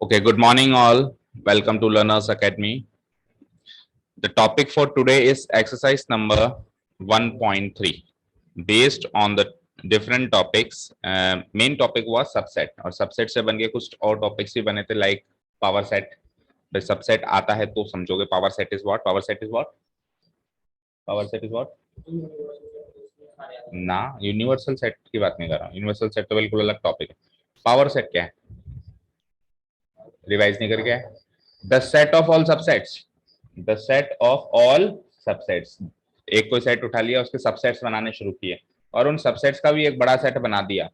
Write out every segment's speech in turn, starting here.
Okay, good morning all. Welcome to Learners Academy. The topic for today is exercise number 1.3. Based on the different topics, main topic was subset और subset से बन के कुछ और topics भी बने थे like power set. फिर subset आता है तो समझोगे power set is what? Power set is what? Power set is what? ना यूनिवर्सल सेट की बात नहीं कर रहा हूँ. यूनिवर्सल सेट तो बिल्कुल अलग टॉपिक है. पावर सेट क्या है? रिवाइज नहीं करके है. The set of all subsets. The set of all subsets. एक कोई सेट उठा लिया, उसके सबसेट्स बनाने शुरू किए और उन सबसेट्स का भी एक बड़ा सेट बना दिया.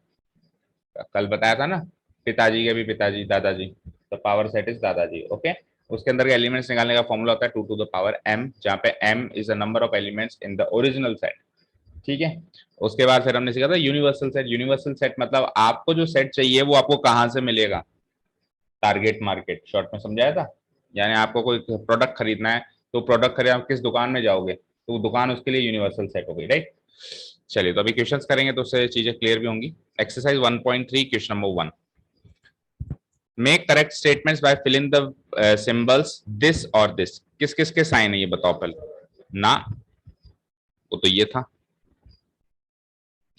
कल बताया था ना, पिताजी के भी पिताजी, दादाजी. तो पावर सेट इज दादाजी. ओके, उसके अंदर के एलिमेंट्स निकालने का फॉर्मूला होता है 2 to the power m, जहां पे m is the number of elements in the original set. ठीक है. उसके बाद फिर हमने सीखा था यूनिवर्सल सेट. यूनिवर्सल सेट मतलब आपको जो सेट चाहिए वो आपको कहां से मिलेगा? टारगेट मार्केट, शॉर्ट में समझाया था. यानी आपको कोई प्रोडक्ट खरीदना है तो प्रोडक्ट खरीद आप किस दुकान में जाओगे, तो दुकान उसके लिए यूनिवर्सल सेट हो गई, राइट. चलिए, तो अभी क्वेश्चंस करेंगे तो उससे चीजें क्लियर भी होंगी. Exercise 1.3 question number 1. Make correct statements by fill in the symbols this और दिस. किस किस के साइन है ये बताओ पहले. ना, वो तो ये था,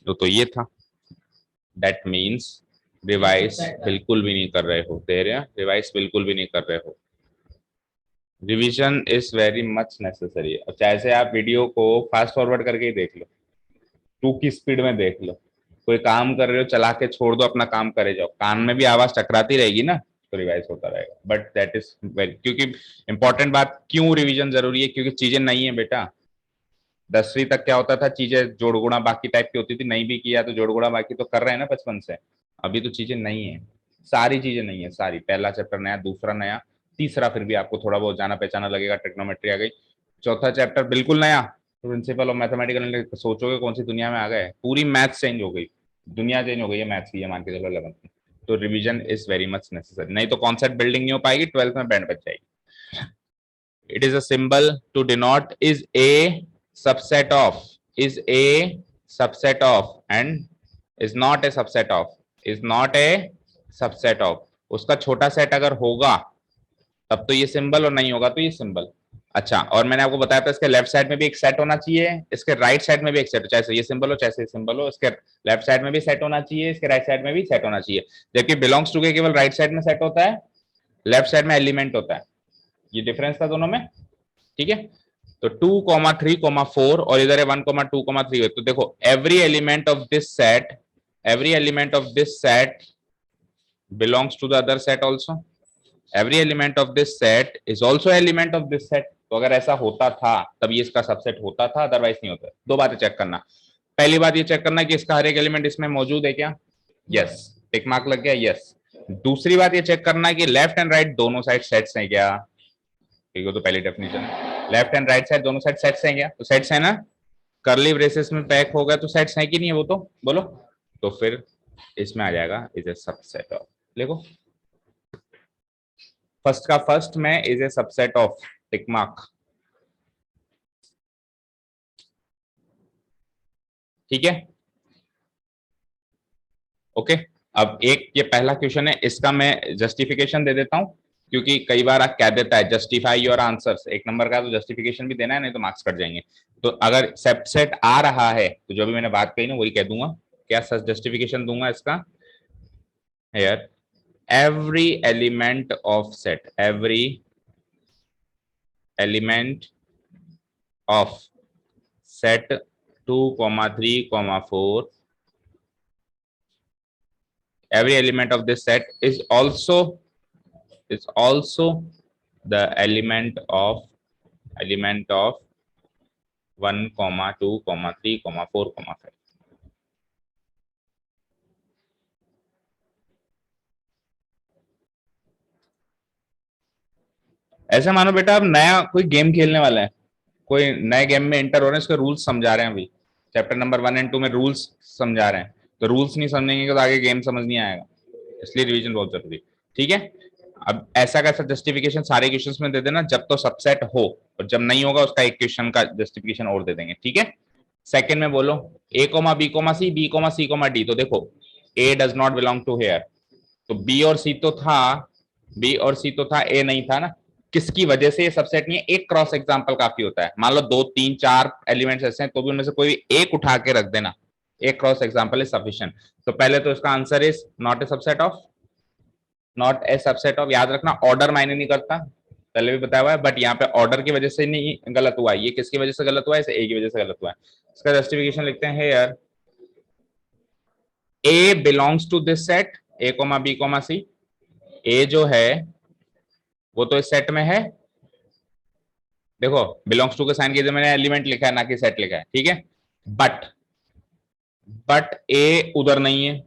वो तो ये था. दैट मीन्स रिवाइज बिल्कुल भी नहीं कर रहे हो. देर रिवाइज बिल्कुल भी नहीं कर रहे हो. Revision is very much necessary. और चाहे से आप वीडियो को फास्ट फॉरवर्ड करके ही देख लो, 2 की स्पीड में देख लो, कोई काम कर रहे हो चला के छोड़ दो, अपना काम करे जाओ, कान में भी आवाज टकराती रहेगी ना, तो रिवाइज होता रहेगा. बट दैट इज वेरी, क्योंकि इंपॉर्टेंट बात, क्यों रिवीजन जरूरी है? क्योंकि चीजें नहीं है बेटा. 10वीं तक क्या होता था, चीजें जोड़ गुणा बाकी टाइप की होती थी. नहीं भी किया तो जोड़ गुणा बाकी तो कर रहे हैं ना बचपन से. अभी तो चीजें नहीं है, सारी चीजें नहीं है. सारी, पहला चैप्टर नया, दूसरा नया, तीसरा फिर भी आपको थोड़ा बहुत जाना पहचाना लगेगा, ट्रिग्नोमेट्री आ गई. चौथा चैप्टर बिल्कुल नया, प्रिंसिपल ऑफ मैथमेटिकल. सोचोगे कौन सी दुनिया में आ गए. पूरी मैथ्स चेंज हो गई, दुनिया चेंज हो गई है मैथ्स की, ये मान के चलो 11th में. तो revision is very much necessary. नहीं तो कॉन्सेप्ट बिल्डिंग नहीं हो पाएगी, 12th में बैंड बच जाएगी. It is a symbol to denote is a subset of, is a subset of, and is not a subset of, is not a subset of. उसका छोटा सेट अगर होगा तब तो ये सिंबल, और नहीं होगा तो ये सिंबल. अच्छा, और मैंने आपको बताया था इसके लेफ्ट साइड में भी एक सेट होना चाहिए, इसके राइट साइड में भी एक सेट हो, चाहे ये सिंबल हो चाहे सिंबल हो, इसके लेफ्ट साइड में भी सेट होना चाहिए, इसके राइट साइड में भी सेट होना चाहिए. जबकि बिलोंग्स टू के केवल राइट साइड में सेट होता है, लेफ्ट साइड में एलिमेंट होता है. ये डिफरेंस था दोनों में. ठीक है. तो 2,3,4 और इधर है 1,2,3 है. तो देखो, every element of this set, every element of this set belongs to the other set also. Every element of this set is also element of this set. तो अगर ऐसा होता था तब ये इसका सबसेट होता था, अदरवाइज नहीं होता. दो बातें चेक करना. पहली बात ये चेक करना कि इसका हर एक एलिमेंट इसमें मौजूद है क्या. यस, टिक मार्क लग गया, यस. दूसरी बात ये चेक करना कि लेफ्ट एंड राइट दोनों साइड सेट्स हैं क्या. ठीक है, तो पहली डेफिनेशन है, लेफ्ट एंड राइट साइड दोनों साइड सेट्स हैं क्या. तो सेट्स है ना. करली ब्रेसेस में पैक हो गया तो सेट्स है कि नहीं है, वो तो बोलो. तो फिर इसमें आ जाएगा इज ए सबसेट ऑफ. देखो, फर्स्ट का फर्स्ट में is a subset of, tick mark. ठीक है. ओके. अब एक ये पहला क्वेश्चन है, इसका मैं जस्टिफिकेशन दे देता हूं, क्योंकि कई बार आप कह देता है जस्टिफाई योर आंसर्स. 1 नंबर का तो जस्टिफिकेशन भी देना है, नहीं तो मार्क्स कट जाएंगे. तो अगर सबसेट आ रहा है तो जो भी मैंने बात कही ना वही कह दूंगा. क्या जस्टिफिकेशन दूंगा इसका. Here every element of set, every element of set 2,3,4, every element of this set is also the element of 1, 2, 3, 4, 5. ऐसे मानो बेटा आप नया कोई गेम खेलने वाले हैं, कोई नए गेम में एंटर हो रहे हैं, इसके रूल्स समझा रहे हैं. अभी चैप्टर नंबर 1 और 2 में रूल्स समझा रहे हैं, तो रूल्स नहीं समझेंगे तो आगे गेम समझ नहीं आएगा. इसलिए रिवीजन बहुत जरूरी. ठीक है. अब ऐसा कैसा जस्टिफिकेशन सारे क्वेश्चंस में दे देना जब तो सबसेट हो, और जब नहीं होगा उसका एक क्वेश्चन का जस्टिफिकेशन और दे देंगे. ठीक है. सेकंड में बोलो a, b, c, b, c, d. तो देखो, a does not belong to here, तो b और c तो था, बी और सी तो था, ए नहीं था ना। किसकी वजह से ये सबसेट नहीं है? एक क्रॉस एग्जांपल काफी होता है, मान लो 2 3 4 एलिमेंट्स ऐसे हैं तो भी उनमें से कोई एक उठा के रख देना, एक क्रॉस एग्जांपल इज सफिशिएंट। तो पहले तो इसका answer is not a subset of, not a subset of. याद रखना ऑर्डर मायने नहीं करता, पहले भी बताया हुआ है, बट यहाँ पे ऑर्डर की वजह से नहीं गलत हुआ, ये किसकी वजह से गलत हुआ है? इसे ए की वजह से गलत हुआ है। इसका जस्टिफिकेशन लिखते हैं यार, A belongs to this set A comma B comma C. A जो है वो तो इस सेट में है, देखो बिलोंग्स टू के साइन की मैंने एलिमेंट लिखा है ना कि सेट लिखा है, ठीक है। बट ए उधर नहीं है,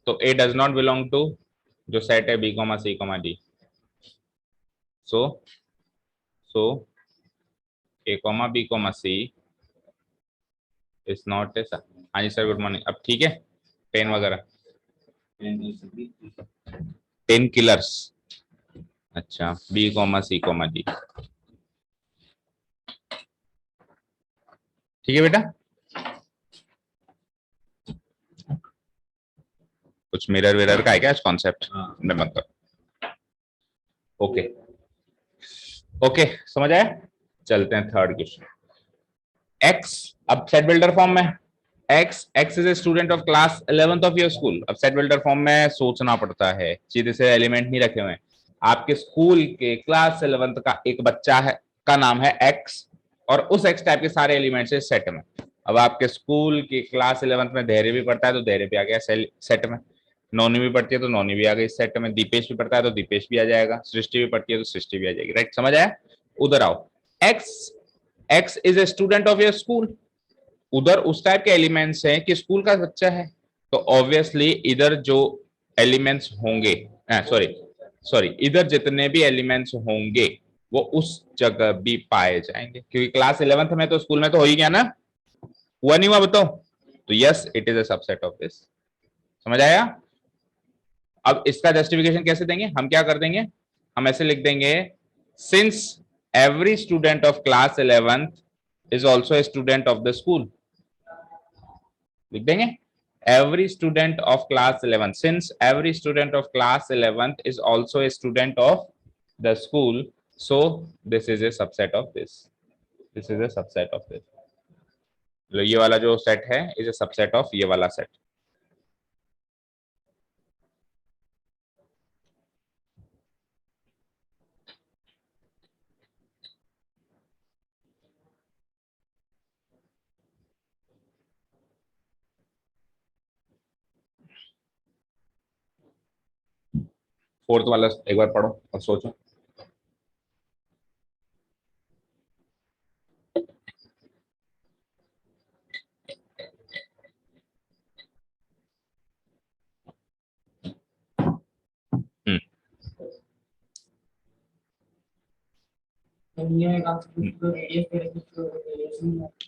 तो A does not belong to जो सेट है B comma C comma D. So so A comma B comma C is not A. हाँ जी सर, गुड मॉर्निंग। अब ठीक है, पेन वगैरह, पेन किलर्स, अच्छा B comma C comma D, ठीक है बेटा। कुछ मिरर विरर का है क्या कॉन्सेप्ट में? मतलब ओके ओके, समझ आया। चलते हैं थर्ड क्वेश्चन। एक्स अब सेट बिल्डर फॉर्म में, x is a student of class 11th of your school. अब सेट बिल्डर फॉर्म में सोचना पड़ता है, सीधे से एलिमेंट नहीं रखे हुए। आपके स्कूल के क्लास 11th का एक बच्चा है, का नाम है एक्स, और उस एक्स टाइप के सारे एलिमेंट्स है सेट में। अब आपके स्कूल के क्लास 11th में धैर्य भी पढ़ता है तो धैर्य भी आ गया सेट में, नौनी भी पढ़ती है तो नौनी भी आ गई सेट में, दीपेश भी पढ़ता है तो दीपेश भी आ जाएगा, सृष्टि भी पढ़ती है तो सृष्टि भी आ जाएगी। राइट, समझ आया। उधर आओ, x x is a student of your school. उधर उस टाइप के एलिमेंट्स हैं कि स्कूल का बच्चा है, तो ऑब्वियसली इधर जो एलिमेंट्स होंगे, सॉरी सॉरी, इधर जितने भी एलिमेंट्स होंगे वो उस जगह भी पाए जाएंगे, क्योंकि क्लास 11th में तो स्कूल में तो हो ही गया ना, हुआ नहीं हुआ बताओ? तो yes, it is a subset of this. समझ आया। अब इसका जस्टिफिकेशन कैसे देंगे? हम क्या कर देंगे, हम ऐसे लिख देंगे, since every student of class 11th is also a student of the school. लिख देंगे every student of class 11, since every student of class 11th is also a student of the school, so this is a subset of this, this is a subset of this। ये वाला जो set है is a subset of ये वाला set. Fourth वाला एक बार पढ़ो और सोचो।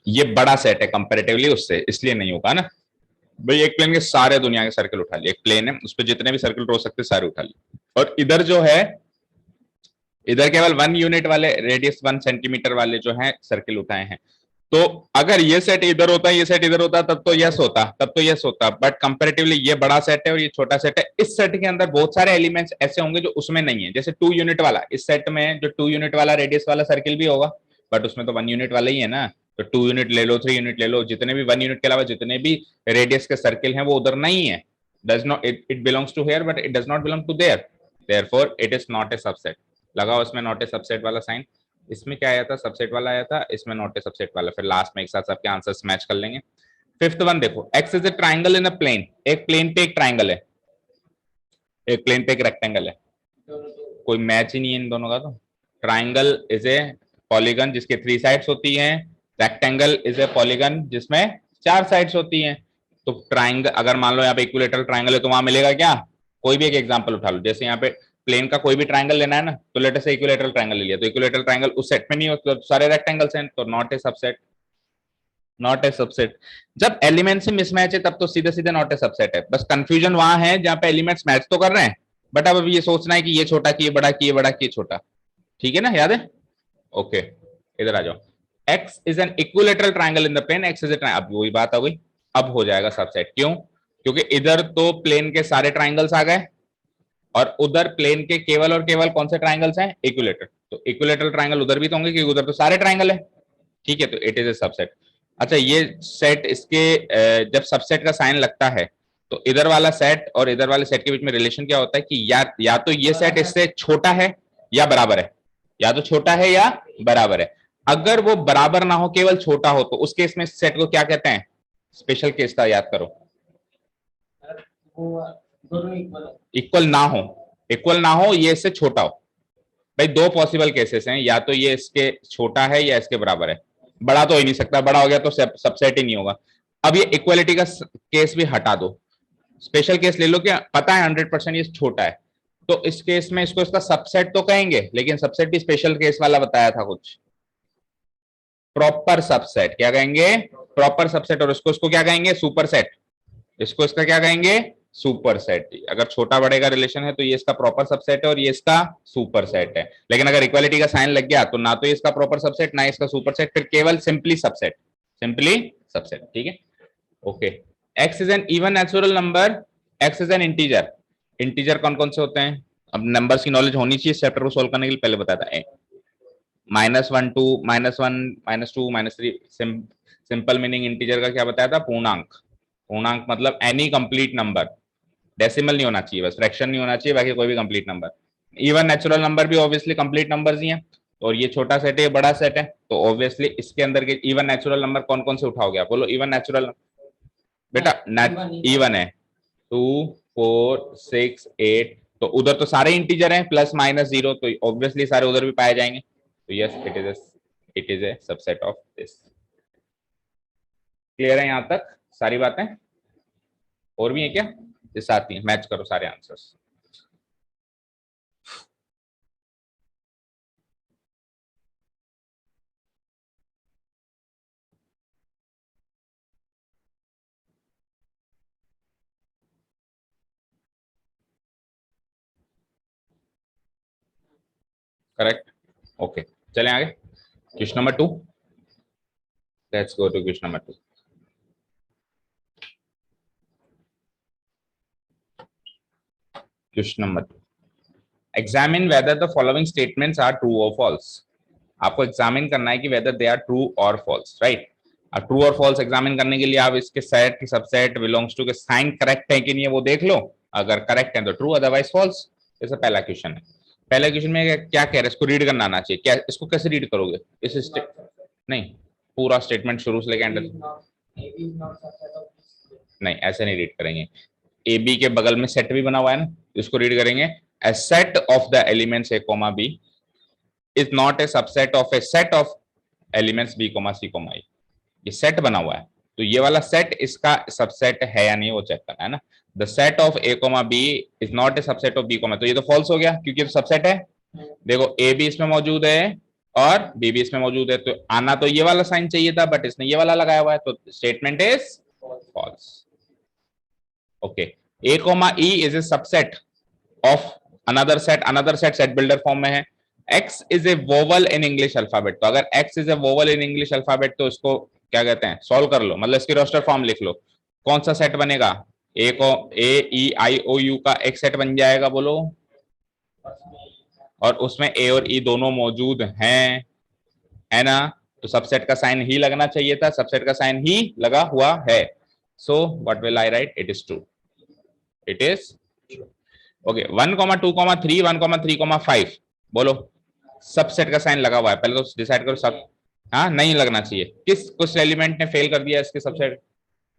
ये बड़ा सेट है कंपैरेटिवली उससे, इसलिए नहीं होगा ना भाई। एक प्लेन के सारे दुनिया के सर्कल उठा लिए, एक प्लेन है उस पर जितने भी सर्कल ड्रॉ सकते सारे उठा लिए, और इधर जो है इधर केवल 1 यूनिट वाले रेडियस 1 सेंटीमीटर वाले जो हैं सर्किल उठाए हैं। तो अगर ये सेट इधर होता, ये सेट इधर होता, तब तो यस होता, तब तो यस होता, बट कंपैरेटिवली ये बड़ा सेट है और ये छोटा सेट है। इस सेट के अंदर बहुत सारे एलिमेंट्स ऐसे होंगे जो उसमें नहीं है, जैसे 2 यूनिट वाला, इस सेट में जो 2 यूनिट वाला रेडियस वाला सर्किल भी होगा, बट उसमें तो 1 यूनिट वाला ही है ना। तो 2 यूनिट ले लो, 3 यूनिट ले लो, जितने भी 1 यूनिट के अलावा जितने भी रेडियस के सर्किल हैं वो उधर नहीं है। Does not, it belongs to here but it does not belong to there, therefore it is not a subset. लगाओ इसमें नॉट ए सबसेट वाला साइन। इसमें क्या आया था? सबसेट वाला आया था, इसमें नॉट ए सबसेट वाला। फिर लास्ट में एक साथ सबके आंसर्स मैच कर लेंगे। फिफ्थ वन देखो, X is a triangle in a plane. एक प्लेन पे एक ट्राइंगल है, एक प्लेन पे एक रेक्टेंगल है, कोई मैच ही नहीं है इन दोनों का। तो ट्राइंगल इज ए पॉलीगन जिसके 3 साइड्स होती हैं, रेक्टेंगल इज ए पॉलीगन जिसमें 4 साइड्स होती हैं। तो ट्राइंगल, अगर मान लो यहाँ पे इक्विलेटरल ट्राइंगल है तो वहां मिलेगा क्या? कोई भी एक एग्जांपल उठा लो, जैसे यहाँ पे प्लेन का कोई भी ट्राइंगल लेना है ना, तो लेट से इक्विलेटरल ट्राइंगल ले लिया, तो इक्विलेटरल ट्राइंगल उस सेट में नहीं होता, तो सारे रेक्टेंगल्स हैं, तो not a subset, not a subset. जब एलिमेंट से मिसमैच है तब तो सीधे सीधे नॉट ए सबसेट है। बस कंफ्यूजन वहां है जहां पे एलिमेंट्स मैच तो कर रहे हैं, बट अब ये सोचना है कि ये छोटा कि ये बड़ा, कि ये बड़ा कि ये छोटा, ठीक है ना, याद है? ओके, इधर आ जाओ। X is an equilateral triangle in the plane, X is a triangle. अब वही बात आ गई, अब हो जाएगा सबसेट। क्यों? क्योंकि इधर तो प्लेन के सारे ट्राइंगल्स आ गए और उधर प्लेन के केवल और केवल कौन से ट्राइंगल्स हैं, इक्विलेटरल, तो इक्विलेटरल ट्राइंगल उधर भी तो होंगे क्योंकि उधर तो सारे ट्राइंगल है, ठीक है, तो इट इज ए सबसेट। अच्छा ये सेट इसके जब सबसेट का साइन लगता है तो इधर वाला सेट और इधर वाले सेट के बीच में रिलेशन क्या होता है कि या तो ये सेट इससे छोटा है या बराबर है, या तो छोटा है या बराबर है। अगर वो बराबर ना हो केवल छोटा हो तो उस केस में सेट को क्या कहते हैं, स्पेशल केस था, याद करो। इक्वल ना हो, इक्वल ना हो, ये इससे छोटा हो। भाई दो पॉसिबल केसेस हैं, या तो ये इसके छोटा है या इसके बराबर है, बड़ा तो हो ही नहीं सकता, बड़ा हो गया तो सबसेट ही नहीं होगा। अब ये इक्वलिटी का केस भी हटा दो, स्पेशल केस ले लो कि पता है 100% ये छोटा है, तो इस केस में इसको इसका सबसेट तो कहेंगे, लेकिन सबसेट भी स्पेशल केस वाला बताया था कुछ, प्रॉपर सबसेट क्या कहेंगे, प्रॉपर सबसेट, और इसको क्या कहेंगे, सुपर सेट, इसको इसका क्या कहेंगे, सुपर सेट। अगर छोटा बड़े का रिलेशन है तो ये इसका प्रॉपर सबसेट है और ये इसका सुपर सेट है, लेकिन अगर इक्वालिटी का साइन लग गया तो ना तो ये इसका प्रॉपर सबसेट ना इसका सुपर सेट, फिर केवल सिंपली सबसेट, सिंपली सबसेट, ठीक है, okay. X is N even natural number, x is N integer, integer कौन कौन से होते हैं, अब नंबर्स की नॉलेज होनी चाहिए चैप्टर को सोल्व करने के लिए, पहले बताया था -1 2 -1 -2 -3, सिंपल मीनिंग इंटीजर का क्या बताया था, पूर्णांक, पूर्णांक मतलब एनी कंप्लीट नंबर, डेसिमल नहीं होना चाहिए, बस फ्रैक्शन नहीं होना चाहिए, बाकी कोई भी complete number. Even natural number भी ऑब्वियसली कंप्लीट नंबर्स ही हैं, और ये छोटा सेट है, बड़ा सेट है, तो ऑब्वियसली इसके अंदर के इवन नेचुरल नंबर कौन कौन से उठाओगे आप, बोलो इवन नेचुरल बेटा, इवन है 2 4 6 8, तो उधर तो सारे इंटीजर हैं प्लस माइनस जीरो, तो ऑब्वियसली सारे उधर भी पाए जाएंगे, तो yes it is a subset of this. Clear है यहां तक सारी बातें, और भी है क्या, इस आती है, मैच करो सारे आंसर्स। करेक्ट, ओके, चलें आगे, question number 2, let's go to question number 2। Question number 2, examine whether the following statements are true और फॉल्स। आपको एग्जामिन करना है कि वेदर दे आर ट्रू और फॉल्स, राइट। अब ट्रू और फॉल्स एग्जामिन करने के लिए आप इसके सेट की सबसेट बिलोंग्स टू के साइन करेक्ट है कि नहीं है वो देख लो, अगर करेक्ट है तो ट्रू, अदरवाइज फॉल्स। जैसे पहला क्वेश्चन है, पहले क्वेश्चन में क्या कह रहे हैं, इसको रीड करना आना चाहिए, क्या इसको कैसे रीड करोगे, इस नहीं, पूरा स्टेटमेंट शुरू से लेकर एंड, नहीं ऐसे नहीं रीड करेंगे, ए बी के बगल में सेट भी बना हुआ है ना, इसको रीड करेंगे a set of the elements a comma b is not a subset of a set of elements b comma c comma a। ये सेट बना हुआ है तो ये वाला सेट इसका सबसेट है या नहीं वो चेक करना है ना। The set of a comma b is not a subset of b comma, तो ये तो फॉल्स हो गया क्योंकि तो सबसेट है। देखो a भी इसमें मौजूद है और b भी इसमें मौजूद है, तो आना तो ये वाला साइन चाहिए था बट इसने ये वाला लगाया हुआ है, तो statement is false. Okay, a comma e is a subset of another set set builder form में है। x is a vowel in English alphabet, तो अगर x is a vowel in English alphabet तो इसको क्या कहते हैं, सॉल्व कर लो, मतलब इसकी रोस्टर फॉर्म लिख लो, कौन सा सेट बनेगा, ए को ए ई आई ओ यू का एक सेट बन जाएगा, बोलो, और उसमें ए और ई दोनों मौजूद हैं, है ना, तो सबसेट का साइन ही लगना चाहिए था, सबसेट का साइन ही लगा हुआ है, so what will I right, it is true, it is okay. 1,2,3 1,3,5 बोलो, सबसेट का साइन लगा हुआ है, पहले तो डिसाइड करो सब, हाँ नहीं लगना चाहिए, किस कुछ एलिमेंट ने फेल कर दिया इसके सबसेट,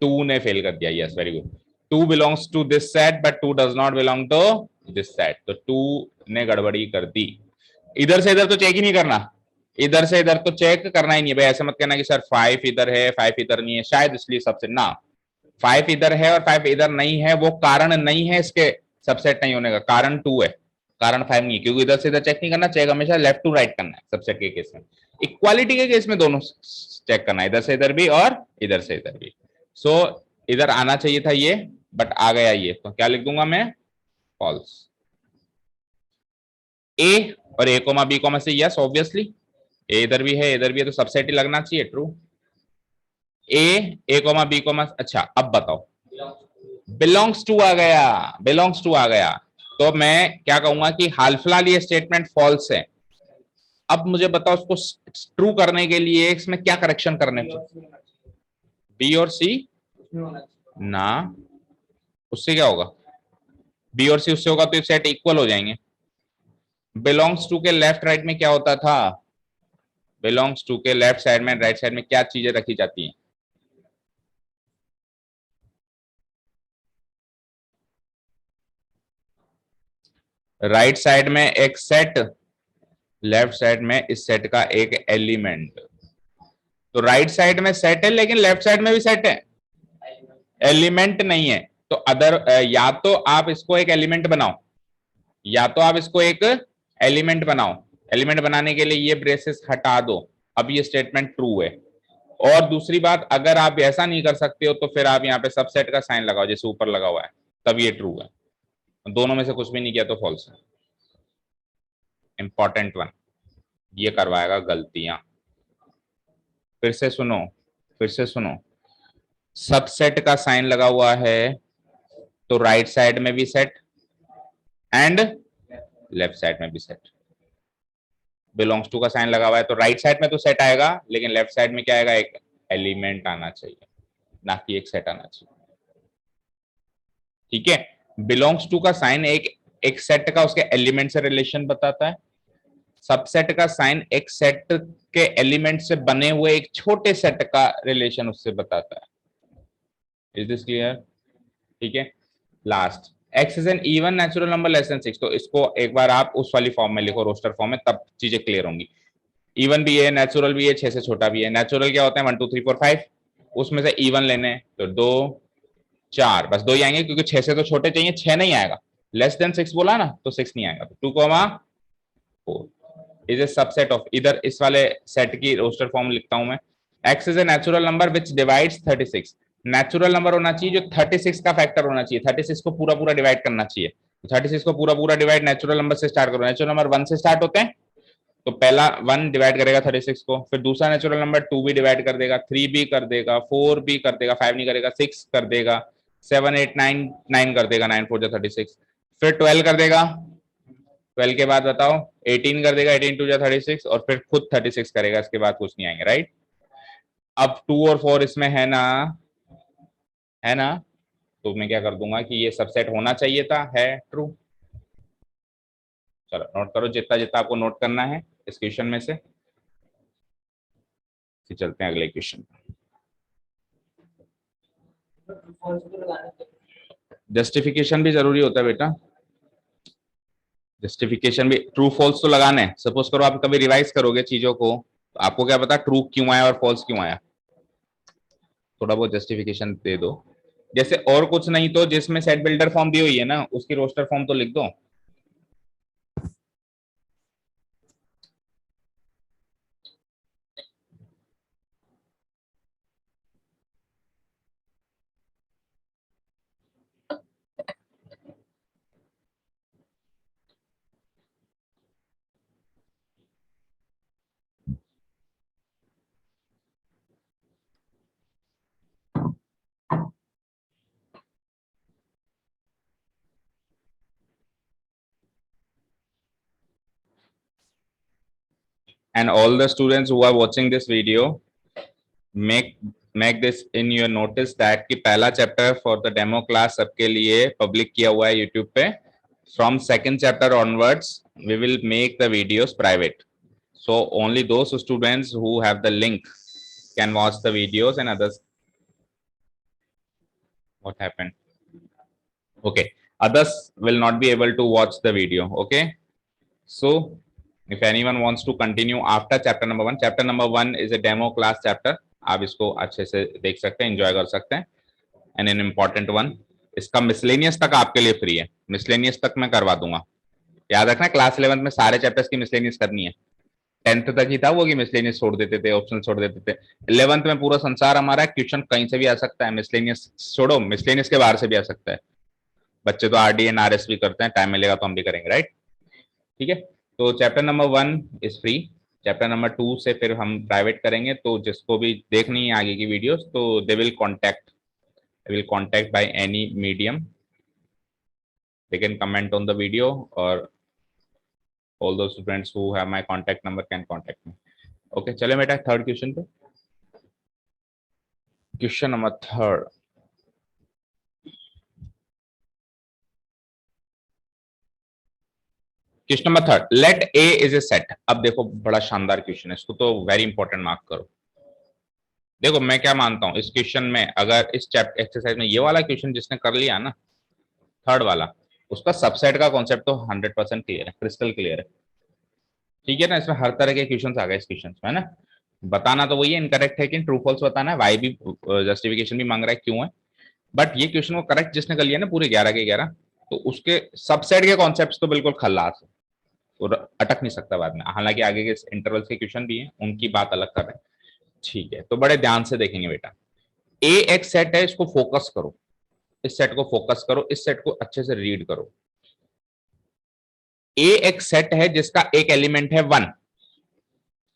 2 ने फेल कर दिया, yes very good, 2 belongs to this set but 2 does not belong to this set, तो 2 ने गड़बड़ी कर दी। इधर से इधर तो चेक ही नहीं करना, इधर से इधर तो चेक करना ही नहीं भाई, ऐसा मत कहना कि सर 5 इधर है 5 इधर नहीं है, शायद इसलिए सबसे ना, 5 इधर है और 5 इधर नहीं है वो कारण नहीं है इसके सबसेट नहीं होने का, कारण 2 है, कारण 5 नहीं है, क्योंकि इधर से इधर चेक नहीं करना, चेक हमेशा लेफ्ट टू राइट करना है सबसेट के केस में। इक्वालिटी के केस में दोनों चेक करना है, इधर से इधर भी और इधर से इधर भी। सो इधर आना चाहिए था ये बट आ गया ये, तो क्या लिख दूंगा मैं, फॉल्स। ए और ए कोमा बी कोमा से यस ऑब्वियसली, ए इधर भी है इधर भी है तो सबसेट ही लगना चाहिए, ट्रू। ए कोमा बी कोमा, अच्छा अब बताओ, बिलोंग्स टू आ गया, बिलोंग्स टू आ गया, तो मैं क्या कहूंगा कि हाल फिलहाल ये स्टेटमेंट फॉल्स है। अब मुझे बताओ उसको ट्रू करने के लिए इसमें क्या करेक्शन करने चाहिए? बी और सी ना, उससे क्या होगा? बी और सी उससे होगा तो सेट इक्वल हो जाएंगे। बिलोंग्स टू के लेफ्ट राइट में क्या होता था? बिलोंग्स टू के लेफ्ट साइड में राइट साइड में क्या चीजें रखी जाती हैं? राइट साइड में एक सेट, लेफ्ट साइड में इस सेट का एक एलिमेंट। तो राइट साइड में सेट है लेकिन लेफ्ट साइड में भी सेट है, एलिमेंट नहीं है। तो अदर या तो आप इसको एक एलिमेंट बनाओ, या तो आप इसको एक एलिमेंट बनाओ। एलिमेंट बनाने के लिए ये ब्रेसेस हटा दो, अब ये स्टेटमेंट ट्रू है। और दूसरी बात, अगर आप ऐसा नहीं कर सकते हो तो फिर आप यहाँ पे सबसेट का साइन लगाओ जैसे ऊपर लगा हुआ है, तब ये ट्रू है। दोनों में से कुछ भी नहीं किया तो फॉल्स है। इंपॉर्टेंट वन, ये करवाएगा गलतियां। फिर से सुनो, फिर से सुनो। सबसेट का साइन लगा हुआ है तो राइट साइड में भी सेट एंड लेफ्ट साइड में भी सेट। बिलोंग्स टू का साइन लगा हुआ है तो राइट साइड में तो सेट आएगा लेकिन लेफ्ट साइड में क्या आएगा? एक एलिमेंट आना चाहिए, ना कि एक सेट आना चाहिए। ठीक है, बिलोंग्स टू का साइन एक सेट का उसके एलिमेंट से रिलेशन बताता है। सबसेट का साइन एक सेट के एलिमेंट से बने हुए एक छोटे सेट का रिलेशन उससे बताता है। Is this clear? ठीक है, last, x is N even natural number less than 6। तो इसको एक बार आप उस वाली फॉर्म में लिखो, रोस्टर फॉर्म में, तब चीजें क्लियर होंगी। इवन भी है, नेचुरल भी है, 6 से छोटा भी है। नेचुरल क्या होता है? 1 2 3 4 5, उसमें से इवन लेने हैं तो 2 4, बस 2 ही आएंगे क्योंकि 6 से तो छोटे चाहिए, 6 नहीं आएगा। लेस देन 6 बोला ना तो 6 नहीं आएगा, 2,4 इज ए सबसेट ऑफ, इधर इस वाले सेट की रोस्टर फॉर्म लिखता हूं मैं। X is a natural number which divides 36। Natural number होना चाहिए जो 36 का फैक्टर होना चाहिए, 36 को पूरा पूरा डिवाइड करना चाहिए। 36 को पूरा पूरा डिवाइड नेचुरल नंबर से स्टार्ट करो। नेचुरल नंबर 1 से स्टार्ट होते हैं तो पहला 1 डिवाइड करेगा 36 को, फिर दूसरा नेचुरल नंबर 2 भी डिवाइड कर देगा, 3 भी कर देगा, 4 भी कर देगा, 5 नहीं करेगा, 6 कर देगा, 7 8 9 9 कर देगा, 9 4 36, फिर 12 कर देगा। 12 के बाद बताओ 18 कर देगा, 18 2 36, और फिर खुद 36 करेगा, इसके बाद कुछ नहीं आएंगे, राइट। अब 2 और 4 इसमें है ना, है ना, तो मैं क्या कर दूंगा कि ये सबसेट होना चाहिए था, है ट्रू। चलो नोट करो जितना जितना आपको नोट करना है इस क्वेश्चन में से। फिर चलते हैं अगले क्वेश्चन। जस्टिफिकेशन भी जरूरी होता है बेटा, जस्टिफिकेशन भी, ट्रू फॉल्स तो लगाना है। सपोज करो आप कभी रिवाइज करोगे चीजों को तो आपको क्या पता ट्रू क्यों आया और फॉल्स क्यों आया, थोड़ा बहुत जस्टिफिकेशन दे दो। जैसे और कुछ नहीं तो जिसमें सेट बिल्डर फॉर्म दी हुई है ना उसकी रोस्टर फॉर्म तो लिख दो। And all the students who are watching this video, make this in your notice that कि पहला chapter for the demo class सबके लिए पब्लिक किया हुआ है यूट्यूब पे। From second chapter onwards we will make the videos private, so only those students who have the link can watch the videos and others, what happened, okay, others will not be able to watch the video, okay. So if anyone wants to continue after chapter number 1, chapter number 1 is a demo class chapter, आप इसको अच्छे से देख सकते हैं, enjoy कर सकते हैं। एंड एन इम्पॉर्टेंट वन, इसका मिसलेनियस तक आपके लिए फ्री है, मिसलेनियस तक मैं करवा दूंगा। याद रखना क्लास 11 में सारे चैप्टर्स की मिसलेनियस करनी है। 10th तक ही था वो कि मिसलेनियस छोड़ देते थे, ऑप्शन छोड़ देते थे। 11th में पूरा संसार हमारा, क्वेश्चन कहीं से भी आ सकता है, मिसलेनियस छोड़ो, मिसलेनियस के बाहर से भी आ सकता है। बच्चे तो आरडी एंड आरएस भी करते हैं, टाइम मिलेगा तो हम भी करेंगे, राइट। ठीक है, तो chapter number 1 is free. Chapter number 2 से फिर हम प्राइवेट करेंगे, तो जिसको भी देखनी है आगे की वीडियोस तो they will contact by any medium they can comment on the video, or all those students who have my contact number can contact me. Okay, चले बेटा थर्ड क्वेश्चन पे. Question number third. Question number third, let A is a set. अब देखो बड़ा शानदार question है, इसको तो वेरी इंपॉर्टेंट मार्क करो. देखो मैं क्या मानता हूं इस क्वेश्चन में, अगर इस चैप्टर एक्सरसाइज में ये वाला क्वेश्चन जिसने कर लिया ना, थर्ड वाला, उसका सबसेट का कॉन्सेप्ट तो 100% क्लियर है, क्रिस्टल क्लियर है. ठीक है ना, इसमें हर तरह के क्वेश्चन आ गए इस क्वेश्चन में, है ना. बताना तो वही है, इनकरेक्ट है कि ट्रू फॉल्स बताना है, वाई भी जस्टिफिकेशन भी मांग रहा है क्यों है. बट ये क्वेश्चन को करेक्ट जिसने कर लिया ना पूरे 11 के 11, तो उसके सबसेट के कॉन्सेप्ट तो बिल्कुल खल्लास है और अटक नहीं सकता बाद में. हालांकि आगे के इंटरवल्स के क्वेश्चन भी हैं, उनकी बात अलग कर रहे हैं. ठीक है, तो बड़े ध्यान से देखेंगे बेटा. ए एक सेट है, इसको फोकस करो, इस सेट को फोकस करो, इस सेट को अच्छे से रीड करो. ए एक सेट है जिसका एक एलिमेंट है 1,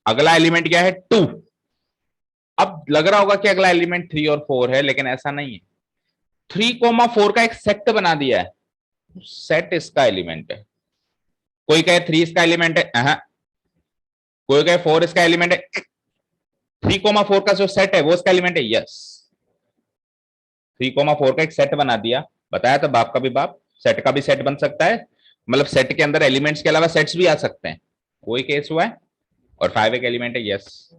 अगला एलिमेंट क्या है 2. अब लग रहा होगा कि अगला एलिमेंट 3 और 4 है, लेकिन ऐसा नहीं है. 3,4 का एक सेट बना दिया है, सेट इसका एलिमेंट है. कोई कहे 3 इसका एलिमेंट है, कोई कहे 4 इसका एलिमेंट है. 3,4 का जो सेट है वो इसका एलिमेंट है. यस, 3,4 का एक सेट बना दिया. बताया तो बाप का भी बाप, सेट का भी सेट बन सकता है, मतलब सेट के अंदर एलिमेंट्स के अलावा सेट्स भी आ सकते हैं. कोई केस हुआ है. और 5 एक एलिमेंट है. यस.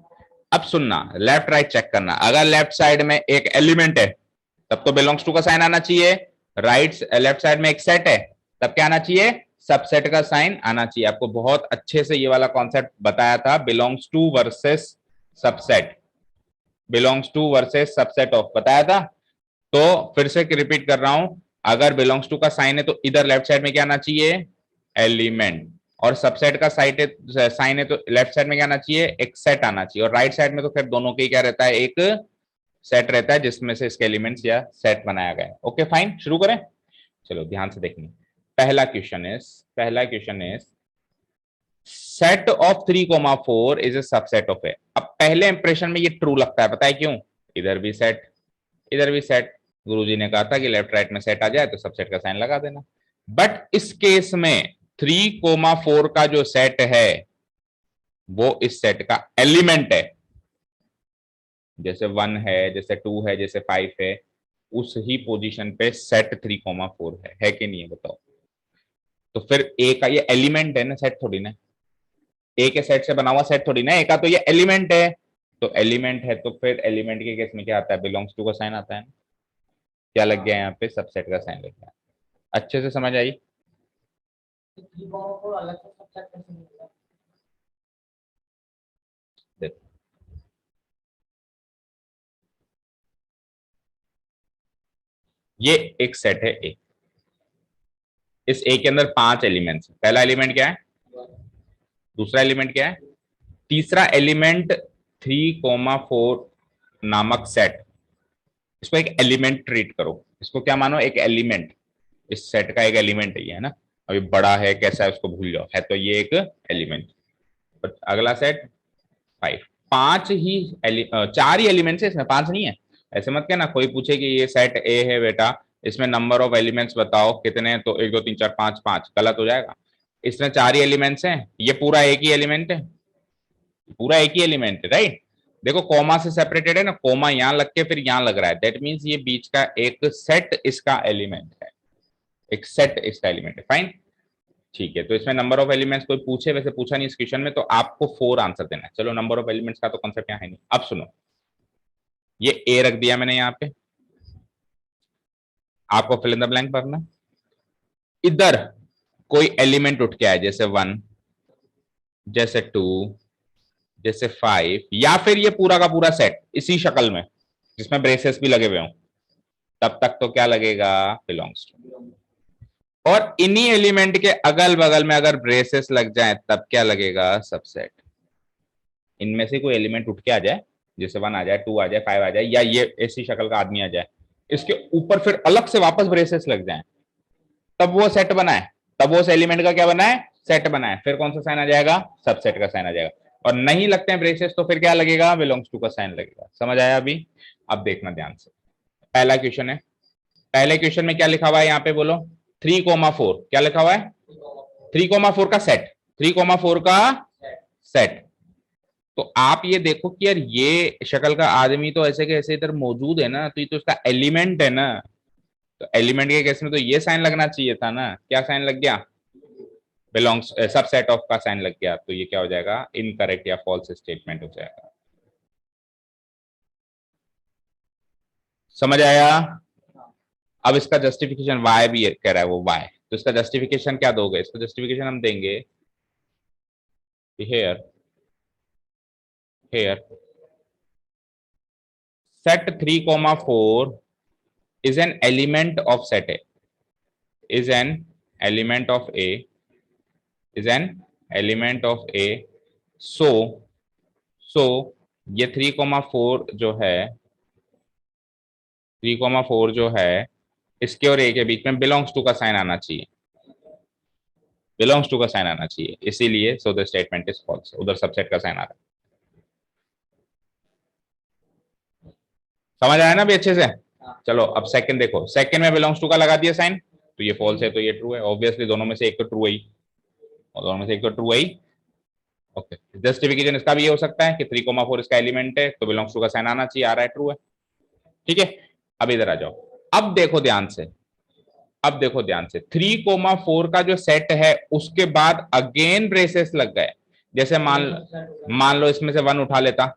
अब सुनना, लेफ्ट राइट चेक करना. अगर लेफ्ट साइड में एक एलिमेंट है तब तो बिलोंग्स टू का साइन आना चाहिए. राइट लेफ्ट साइड में एक सेट है तब क्या आना चाहिए, सबसेट का साइन आना चाहिए. आपको बहुत अच्छे से ये वाला कॉन्सेप्ट बताया था, belongs to versus subset, belongs to versus subset of बताया था. तो फिर से रिपीट कर रहा हूं, अगर बिलोंग्स टू का साइन है तो इधर लेफ्ट साइड में क्या आना चाहिए, एलिमेंट. और सबसेट का साइन है तो लेफ्ट साइड में क्या आना चाहिए, एक सेट आना चाहिए. और राइट साइड में तो फिर दोनों के क्या रहता है, एक सेट रहता है जिसमें से इसके एलिमेंट्स या सेट बनाया गया है. ओके फाइन, शुरू करें. चलो ध्यान से देखेंगे. पहला question is set of 3,4 is a subset of A. अब पहले इंप्रेशन में ये ट्रू लगता है, पता है क्यों, इधर भी सेट इधर भी सेट. गुरुजी ने कहा था कि लेफ्ट राइट में सेट आ जाए तो सबसेट का साइन लगा देना. बट इस केस में 3,4 का जो सेट है वो इस सेट का एलिमेंट है. जैसे 1 है, जैसे 2 है, जैसे 5 है, उस ही पोजीशन पे सेट 3,4 है कि नहीं है बताओ. तो फिर ए का ये एलिमेंट है ना, सेट थोड़ी ना, ए के सेट से बना हुआ सेट थोड़ी ना, ए का तो ये एलिमेंट है. तो एलिमेंट है तो फिर एलिमेंट के केस में क्या आता है, बिलोंग्स टू का साइन आता है ना. क्या लग गया यहाँ पे, सबसेट का साइन लग गया. अच्छे से समझ आई. देखो ये एक सेट है ए, इस ए के अंदर 5 एलिमेंट्स. पहला एलिमेंट क्या है, दूसरा एलिमेंट क्या है, तीसरा एलिमेंट 3,4 नामक सेट. इसको एक एलिमेंट ट्रीट करो, इसको क्या मानो, एक एलिमेंट. इस सेट का एक एलिमेंट है ये, है ना. अभी बड़ा है कैसा है उसको भूल जाओ, है तो ये एक एलिमेंट. अगला सेट 5, 5 ही 4 ही एलिमेंट्स है इसमें, 5 नहीं है. ऐसे मत कहना, कोई पूछे कि ये सेट ए है बेटा, इसमें नंबर ऑफ एलिमेंट्स बताओ कितने, तो 1 2 3 4 5 5, गलत हो जाएगा. इसमें 4 ही एलिमेंट्स हैं, ये पूरा एक ही एलिमेंट है, पूरा एक ही एलिमेंट है. राइट. देखो कॉमा से सेपरेटेड है ना, कॉमा यहां लग के फिर यहां लग रहा है, दैट मींस ये बीच का एक सेट इसका एलिमेंट है, एक सेट इसका एलिमेंट है. फाइन. ठीक है, तो इसमें नंबर ऑफ एलिमेंट्स कोई पूछे, वैसे पूछा नहीं इस क्वेश्चन में, तो आपको 4 आंसर देना है. चलो नंबर ऑफ एलिमेंट्स का तो कॉन्सेप्ट यहाँ है नहीं. अब सुनो, ये ए रख दिया मैंने यहाँ पे, आपको फिल इन द ब्लैंक भरना. इधर कोई एलिमेंट उठ के आए, जैसे 1, जैसे 2, जैसे 5, या फिर ये पूरा का पूरा सेट इसी शक्ल में जिसमें ब्रेसेस भी लगे हुए हों, तब तक तो क्या लगेगा, बिलोंग्स टू. और इन्हीं एलिमेंट के अगल बगल में अगर ब्रेसेस लग जाए तब क्या लगेगा, सबसेट. इनमें से कोई एलिमेंट उठ के आ जाए, जैसे 1 आ जाए, 2 आ जाए, 5 आ जाए, या ये ऐसी शक्ल का आदमी आ जाए, इसके ऊपर फिर अलग से वापस ब्रेसेस लग जाए, तब वो सेट बना है, तब वो उस एलिमेंट का क्या बना है, सेट बना है. फिर कौन सा साइन आ जाएगा, सबसेट का साइन आ जाएगा. और नहीं लगते हैं ब्रेसेस तो फिर क्या लगेगा, बिलोंग्स टू का साइन लगेगा. समझ आया अभी. अब देखना ध्यान से, पहला क्वेश्चन है. पहले क्वेश्चन में क्या लिखा हुआ है यहाँ पे बोलो, 3,4 क्या लिखा हुआ है? 3,4 का सेट, 3,4 का सेट। तो आप ये देखो कि यार ये शक्ल का आदमी तो ऐसे के ऐसे इधर मौजूद है ना, तो ये तो इसका एलिमेंट है ना। तो एलिमेंट के केस में तो ये साइन लगना चाहिए था ना, क्या साइन लग गया? बिलोंग्स, सबसेट ऑफ का साइन लग गया, तो ये क्या हो जाएगा? इनकरेक्ट या फॉल्स स्टेटमेंट हो जाएगा। समझ आया? अब इसका जस्टिफिकेशन वाई भी कह रहा है वो वाई, तो इसका जस्टिफिकेशन क्या दोगे? इसका जस्टिफिकेशन हम देंगे hair, hair set 3,4 is an element of set A, is an element of A, is an element of A, so ये 3,4 जो है, 3,4 जो है इसके और ए के बीच में बिलोंग्स टू का साइन आना चाहिए, बिलोंग्स टू का साइन आना चाहिए, इसीलिए so the statement is false, उधर सबसेट का साइन आ रहा है। समझ आया ना भी अच्छे से? चलो अब सेकंड देखो, सेकंड में बिलोंग्स टू का लगा दिया साइन, तो ये फॉल्स है, तो ये ट्रू है, ऑब्वियसली दोनों में से एक तो ट्रू है, और दोनों में से एक तो ट्रू है। ओके, जस्टिफिकेशन इसका भी ये हो सकता है कि 3,4 इसका एलिमेंट है, तो बिलोंग्स टू का साइन आना चाहिए, आ रहा है, ट्रू है। ठीक है, अब इधर आ जाओ, अब देखो ध्यान से, अब देखो ध्यान से, 3,4 का जो सेट है उसके बाद अगेन ब्रेसेस लग गए। जैसे मान लो इसमें से 1 उठा लेता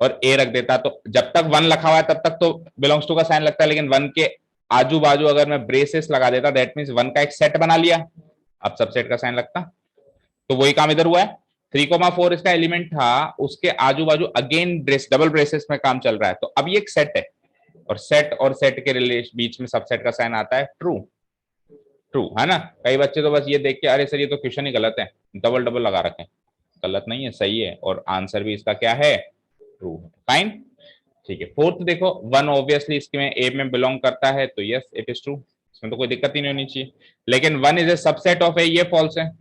और ए रख देता, तो जब तक 1 लिखा हुआ है तब तक तो बिलोंग्स टू का साइन लगता है, लेकिन 1 के आजू बाजू अगर मैं ब्रेसेस लगा देता, दैट मींस 1 का एक सेट बना लिया, अब सबसेट का साइन लगता। तो वही काम इधर हुआ है, 3,4 इसका एलिमेंट था, उसके आजू बाजू अगेन ब्रेस, डबल ब्रेसेस में काम चल रहा है, तो अब ये एक सेट है, और सेट के रिलेशन बीच में सबसेट का साइन आता है, ट्रू, ट्रू है ना। कई बच्चे तो बस ये देख के अरे सर ये तो क्वेश्चन ही गलत है, डबल डबल लगा रखे हैं, गलत नहीं है, सही है, और आंसर भी इसका क्या है? ट्रू है, फाइन। ठीक है, फोर्थ देखो, 1 ऑब्वियसली इसमें ए में बिलोंग करता है, तो यस इट इज ट्रू, इसमें तो कोई दिक्कत ही नहीं होनी चाहिए, लेकिन 1 इज ए सबसेट ऑफ ए, ये फॉल्स है,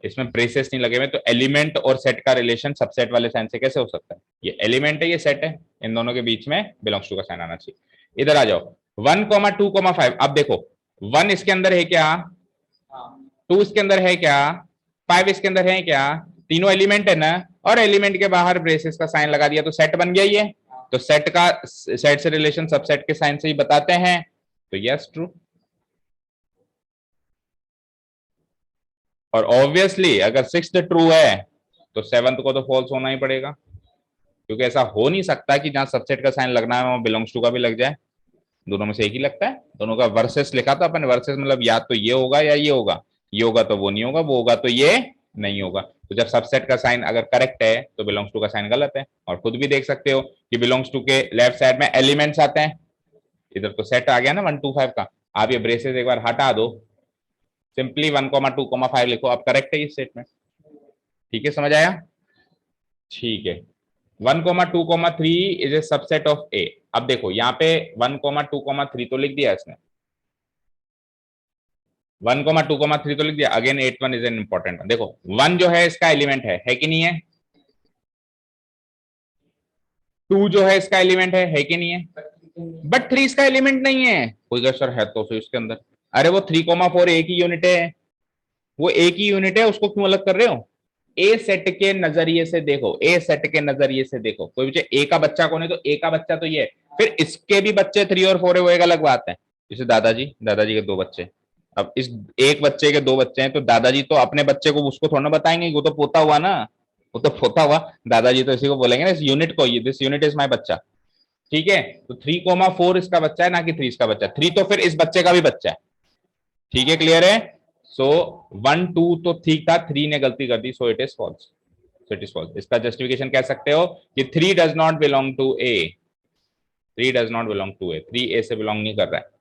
इसमें ब्रेसेस नहीं लगे हुए, तो एलिमेंट और सेट का रिलेशन सबसेट वाले साइन से कैसे हो सकता है? ये एलिमेंट है, ये सेट है, इन दोनों के बीच में बिलोंग्स टू का साइन आना चाहिए। इधर आ जाओ, 1,2,5, अब देखो 1 इसके अंदर है क्या, 2 इसके अंदर है क्या, 5 इसके अंदर है क्या, तीनों एलिमेंट है ना, और एलिमेंट के बाहर ब्रेसेस का साइन लगा दिया, तो सेट बन गया ये, तो सेट से रिलेशन सबसेट के साइन से ही बताते हैं, तो यस ट्रू। और ऑब्वियसली अगर 6th ट्रू है तो 7th को तो फॉल्स होना ही पड़ेगा, क्योंकि ऐसा हो नहीं सकता कि जहां सबसेट का साइन लगना है वहां बिलोंग्स टू का भी लग जाए, दोनों में से एक ही लगता है, दोनों का वर्सेस लिखा था अपन, वर्सेस मतलब या तो ये होगा या ये होगा, ये होगा तो वो नहीं होगा, वो होगा तो ये नहीं होगा, तो जब सबसेट का साइन अगर करेक्ट है तो बिलोंग्स टू का साइन गलत है, और खुद भी देख सकते हो कि बिलोंग्स टू के लेफ्ट साइड में एलिमेंट्स आते हैं, इधर तो सेट आ गया ना 1,2,5 का, आप ये ब्रेसेस एक बार हटा दो, सिंपली 1,2,5 लिखो, अब करेक्ट है ये स्टेटमेंट। ठीक है, समझ आया? ठीक है, 1,2,3 is a subset of A. अब देखो यहाँ पे 1,2,3 तो लिख दिया इसने, 1,2,3 तो लिख दिया, अगेन 8,1 इज एन इंपॉर्टेंट, देखो 1 जो है इसका एलिमेंट है कि नहीं है, 2 जो है इसका एलिमेंट है कि नहीं है, बट 3 इसका एलिमेंट नहीं है, कोई सर है तो फिर इसके अंदर, अरे वो 3,4 एक ही यूनिट है, वो एक ही यूनिट है, उसको क्यों अलग कर रहे हो? ए सेट के नजरिए से देखो, ए सेट के नजरिए से देखो, कोई पूछे ए का बच्चा कौन है, तो ए का बच्चा तो ये है, फिर इसके भी बच्चे 3 और 4 है, वो एक अलग बात है, जैसे दादाजी के 2 बच्चे, अब इस एक बच्चे के 2 बच्चे हैं, तो दादाजी तो अपने बच्चे को उसको थोड़ा ना बताएंगे, वो तो पोता हुआ ना, वो तो पोता हुआ, दादाजी तो इसी को बोलेंगे ना, इस यूनिट को, दिस यूनिट इज माई बच्चा। ठीक है, तो 3,4 इसका बच्चा है ना कि 3 इसका बच्चा, 3 तो फिर इस बच्चे का भी बच्चा है। ठीक है, क्लियर है? सो 1 2 तो ठीक था, 3 ने गलती कर दी, so it is false, so it is false. इसका जस्टिफिकेशन कह सकते हो कि 3 does not belong to A, 3 does not belong to A, 3 A से बिलोंग नहीं कर रहा है।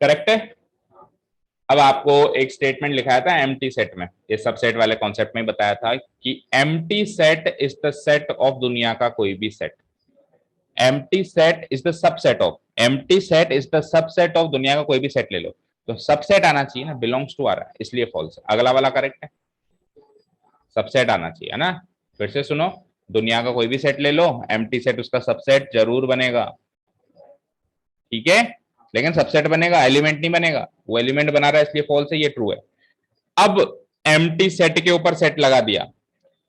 करेक्ट है? अब आपको एक स्टेटमेंट लिखाया था एम्प्टी सेट में, ये सबसेट वाले कॉन्सेप्ट में बताया था कि empty set is the set of दुनिया का कोई भी set, empty set is the subset of, empty set is the subset of दुनिया का कोई भी सेट ले लो, तो सबसेट आना चाहिए ना, बिलोंग्स टू आ रहा है इसलिए फॉल्स है, अगला वाला करेक्ट है, सबसेट आना चाहिए है ना। फिर से सुनो, दुनिया का कोई भी सेट ले लो, एम्प्टी सेट उसका सबसेट जरूर बनेगा, ठीक है, लेकिन सबसेट बनेगा, एलिमेंट नहीं बनेगा। वो एलिमेंट बना रहा है इसलिए फॉल्स है, ये ट्रू है। अब एम्प्टी सेट के ऊपर सेट लगा दिया,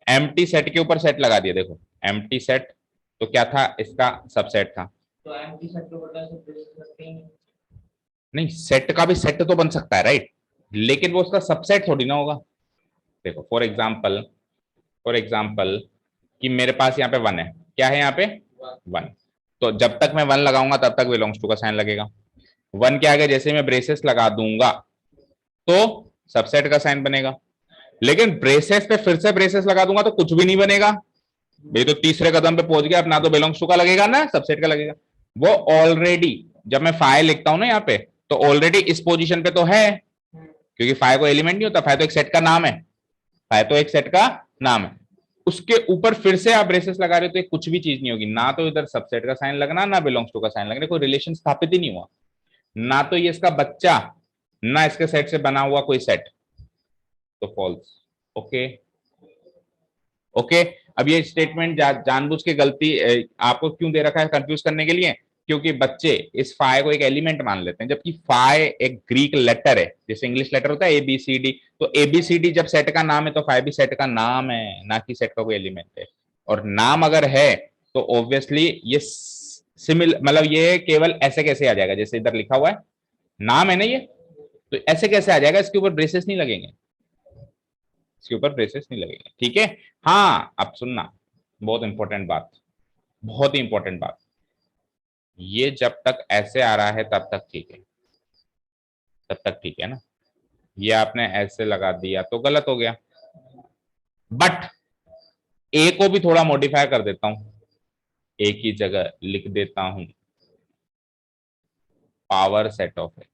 एम्प्टी सेट के ऊपर सेट लगा दिया, देखो एम्प्टी सेट तो क्या था, इसका सबसेट था। तो एम्प्टी सेट को बता सकते हैं? नहीं, सेट का भी सेट तो बन सकता है राइट, लेकिन वो उसका सबसेट थोड़ी ना होगा। देखो फॉर एग्जाम्पल कि मेरे पास यहाँ पे 1 है, क्या है यहाँ पे 1, तो जब तक मैं 1 लगाऊंगा तब तक बिलोंग्स टू का साइन लगेगा। 1 के आगे जैसे मैं ब्रेसेस लगा दूंगा तो सबसेट का साइन बनेगा, लेकिन ब्रेसेस पे फिर से ब्रेसेस लगा दूंगा तो कुछ भी नहीं बनेगा भाई, तो तीसरे कदम पे पहुंच गया, अब ना तो बिलोंग्स टू का लगेगा ना सबसेट का लगेगा। वो ऑलरेडी जब मैं फाइव लिखता हूं ना यहाँ पे, तो ऑलरेडी इस पोजीशन पे तो है, क्योंकि फाइव को एलिमेंट नहीं होता, फाइव तो एक सेट का नाम है, फाइव तो एक सेट का नाम है। उसके ऊपर फिर से आप ब्रेसेस लगा रहे हो तो ये कुछ भी चीज नहीं होगी, ना तो इधर सबसेट का साइन लगना ना बिलोंग्स टू का साइन लगना, कोई रिलेशन स्थापित ही नहीं हुआ, ना तो ये इसका बच्चा ना इसके सेट से बना हुआ कोई सेट, तो फॉल्स। Okay okay. अब ये स्टेटमेंट जानबूझ के गलती आपको क्यों दे रखा है, कंफ्यूज करने के लिए, क्योंकि बच्चे इस फाइ को एक एलिमेंट मान लेते हैं, जबकि फाइ एक ग्रीक लेटर है, जैसे इंग्लिश लेटर होता है ABCD, तो ABCD जब सेट का नाम है तो फाइ भी सेट का नाम है, ना कि सेट का कोई एलिमेंट है। और नाम अगर है तो ऑब्वियसली ये सिमिल मतलब ये केवल ऐसे कैसे आ जाएगा, जैसे इधर लिखा हुआ है नाम है ना ये, तो ऐसे कैसे आ जाएगा, इसके ऊपर ब्रेसेस नहीं लगेंगे, इसके ऊपर ब्रेसेस नहीं लगेंगे, ठीक है। हाँ अब सुनना, बहुत इंपॉर्टेंट बात, बहुत ही इंपॉर्टेंट बात, ये जब तक ऐसे आ रहा है तब तक ठीक है, तब तक ठीक है ना, ये आपने ऐसे लगा दिया तो गलत हो गया। बट ए को भी थोड़ा मॉडिफाई कर देता हूं, ए की जगह लिख देता हूं पावर सेट ऑफ ए,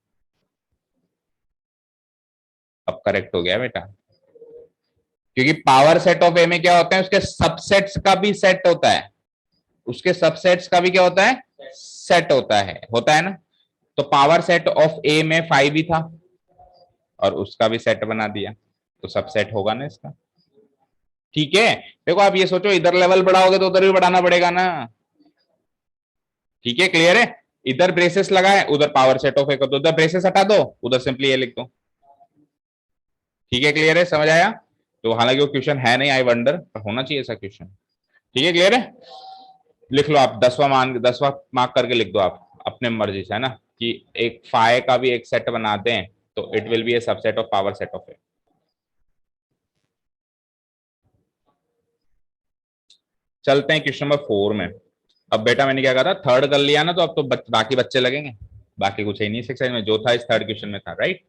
अब करेक्ट हो गया बेटा, क्योंकि पावर सेट ऑफ ए में क्या होता है, उसके सबसेट्स का भी सेट होता है, उसके सबसेट्स का भी क्या होता है, सेट होता है ना। तो पावर सेट ऑफ ए में 5 ही था और उसका भी सेट बना दिया, तो सबसेट होगा ना इसका, ठीक है। देखो आप ये सोचो, इधर लेवल बढ़ाओगे तो उधर भी बढ़ाना पड़ेगा ना, ठीक है, क्लियर है। इधर ब्रेसेस लगाए, उधर पावर सेट ऑफ ए को, तो उधर ब्रेसेस हटा दो, उधर सिंपली ये लिख दो, ठीक है, क्लियर है, समझ आया। तो हालांकि वो क्वेश्चन है नहीं, आई वंडर, पर होना चाहिए ऐसा क्वेश्चन, ठीक है, क्लियर है। लिख लो आप 10वां मार्क करके लिख दो आप अपने मर्जी से, है ना, कि एक फाइ का भी एक सेट बना दें तो it will be a subset of power set of A. चलते हैं क्वेश्चन नंबर 4 में। अब बेटा मैंने क्या कहा था, थर्ड कर लिया ना, तो अब तो बाकी बच्चे लगेंगे, बाकी कुछ है नहीं इस एक्सरसाइज में, जो था इस थर्ड क्वेश्चन में था, राइट।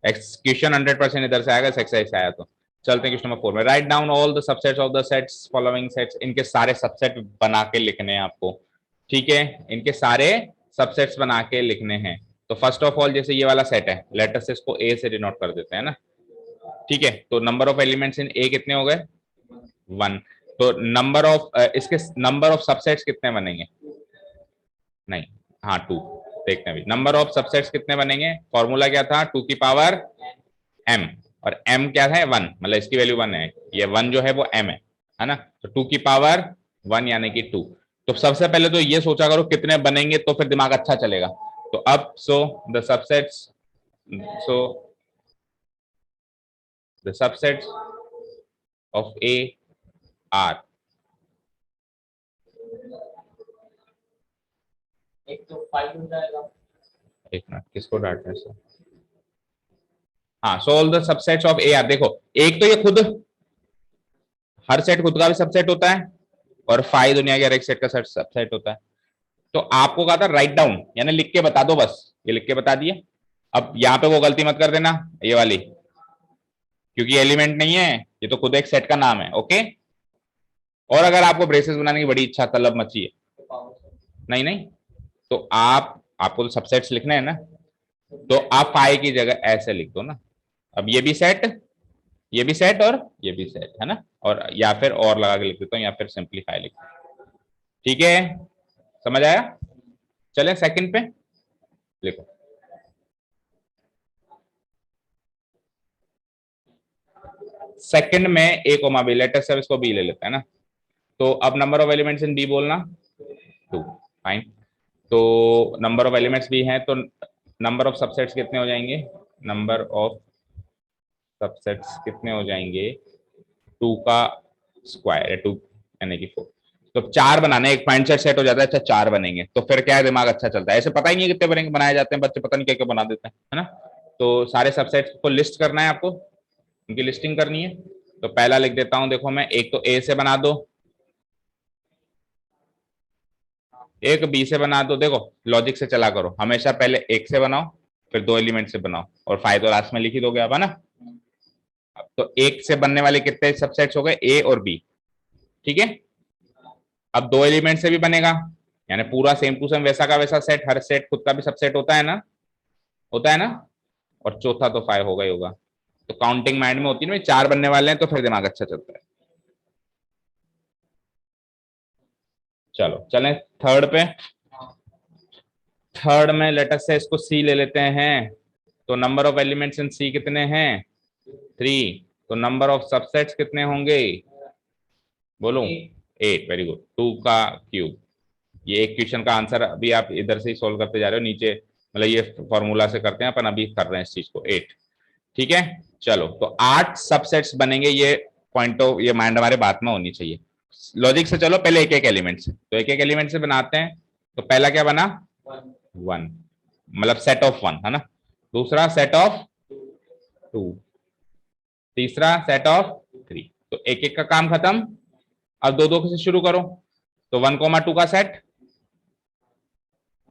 क्वेश्चन 100% इधर से आएगा, इस एक्सरसाइज से आया। तो चलते हैं क्वेश्चन नंबर 4 में। Write down all the subsets of the sets following sets, इनके सारे सबसेट बना के लिखने हैं आपको, ठीक है, इनके सारे सबसेट्स बना के लिखने हैं। तो फर्स्ट ऑफ ऑल जैसे ये वाला सेट है, लेटर से इसको ए से डिनोट कर देते हैं ना, ठीक है। तो नंबर ऑफ एलिमेंट्स इन ए कितने हो गए, 1। तो नंबर ऑफ इसके नंबर ऑफ सबसेट्स कितने बनेंगे, नहीं, हाँ 2। देखते हैं नंबर ऑफ सबसेट्स कितने बनेंगे, फॉर्मूला क्या था, 2 की पावर m, और m क्या है 1, मतलब इसकी वैल्यू 1 है, ये 1 जो है वो m है ना, तो 2 की पावर 1 यानी कि 2। तो सबसे पहले तो ये सोचा करो कितने बनेंगे, तो फिर दिमाग अच्छा चलेगा। तो अब the subsets so the subsets of a are, एक तो 5 हो जाएगा, एक मिनट किसको डांटना है, हाँ, solve the subsets of A R. देखो एक तो ये खुद, हर सेट खुद का भी सबसेट होता है, और फाइव दुनिया के हर एक सेट का सबसेट होता है। तो आपको कहा था राइट डाउन, यानी लिख के बता दो, बस ये लिख के बता दिए। अब यहाँ पे वो गलती मत कर देना ये वाली, क्योंकि एलिमेंट नहीं है, ये तो खुद एक सेट का नाम है, ओके। और अगर आपको ब्रेसेस बनाने की बड़ी इच्छा तलब मची है, नहीं नहीं, तो आपको तो सबसेट्स लिखने हैं ना, तो आप फाइव की जगह ऐसे लिख दो ना। अब ये भी सेट, ये भी सेट और ये भी सेट है ना, और या फिर और लगा के लिख देता हूँ, या फिर सिंप्लीफाई लिख देता हूँ, ठीक है, समझ आया। चलें सेकंड पे, लिखो सेकंड में ए कोमा बी, लेटर से इसको बी ले लेते हैं ना, तो अब number of elements in B बोलना 2, फाइन। तो नंबर ऑफ एलिमेंट्स भी हैं, तो नंबर ऑफ सबसेट्स कितने हो जाएंगे, नंबर ऑफ सबसेट्स कितने हो जाएंगे, 2 का स्क्वायर है 2 यानी कि 4। तो 4 बनाने, एक पॉइंट सेट हो जाता है, अच्छा 4 बनेंगे, तो फिर क्या है, दिमाग अच्छा चलता है। ऐसे पता ही नहीं कितने बनेंगे, बनाए जाते हैं बच्चे, पता नहीं क्या क्या बना देते हैं, है ना। तो सारे सबसेट्स को लिस्ट करना है आपको, उनकी लिस्टिंग करनी है। तो पहला लिख देता हूं, देखो मैं, एक तो ए से बना दो, एक बी से बना दो। देखो लॉजिक से चला करो, हमेशा पहले एक से बनाओ, फिर 2 एलिमेंट से बनाओ, और 5 तो लास्ट में लिख ही दोगे आप, है ना। तो एक से बनने वाले कितने सबसेट्स हो गए, ए और बी, ठीक है। अब 2 एलिमेंट से भी बनेगा, यानी पूरा सेम टू सेम वैसा का वैसा सेट, हर सेट खुद का भी सबसेट होता है ना, होता है ना। और चौथा तो 5 होगा ही होगा। तो काउंटिंग माइंड में होती है ना, 4 बनने वाले हैं, तो फिर दिमाग अच्छा चलता है। चलो चलें थर्ड पे। थर्ड में लेटर से इसको सी ले लेते हैं। तो नंबर ऑफ एलिमेंट्स इन सी कितने हैं, 3। तो नंबर ऑफ सबसेट्स कितने होंगे, बोलो 8। वेरी गुड, 2 का क्यूब। ये एक क्वेश्चन का आंसर अभी आप इधर से ही सोल्व करते जा रहे हो, नीचे मतलब ये फॉर्मूला से करते हैं अपन, अभी कर रहे हैं इस चीज को 8, ठीक है। चलो तो 8 सबसेट्स बनेंगे, ये पॉइंट ऑफ ये माइंड हमारे बात में होनी चाहिए। लॉजिक से चलो, पहले एक एक एलिमेंट से, तो एक एक एलिमेंट से बनाते हैं। तो पहला क्या बना, 1, मतलब सेट ऑफ 1, है ना। दूसरा सेट ऑफ 2, तीसरा सेट ऑफ 3। तो एक एक का काम खत्म। अब दो दो से शुरू करो। तो 1,2 का सेट,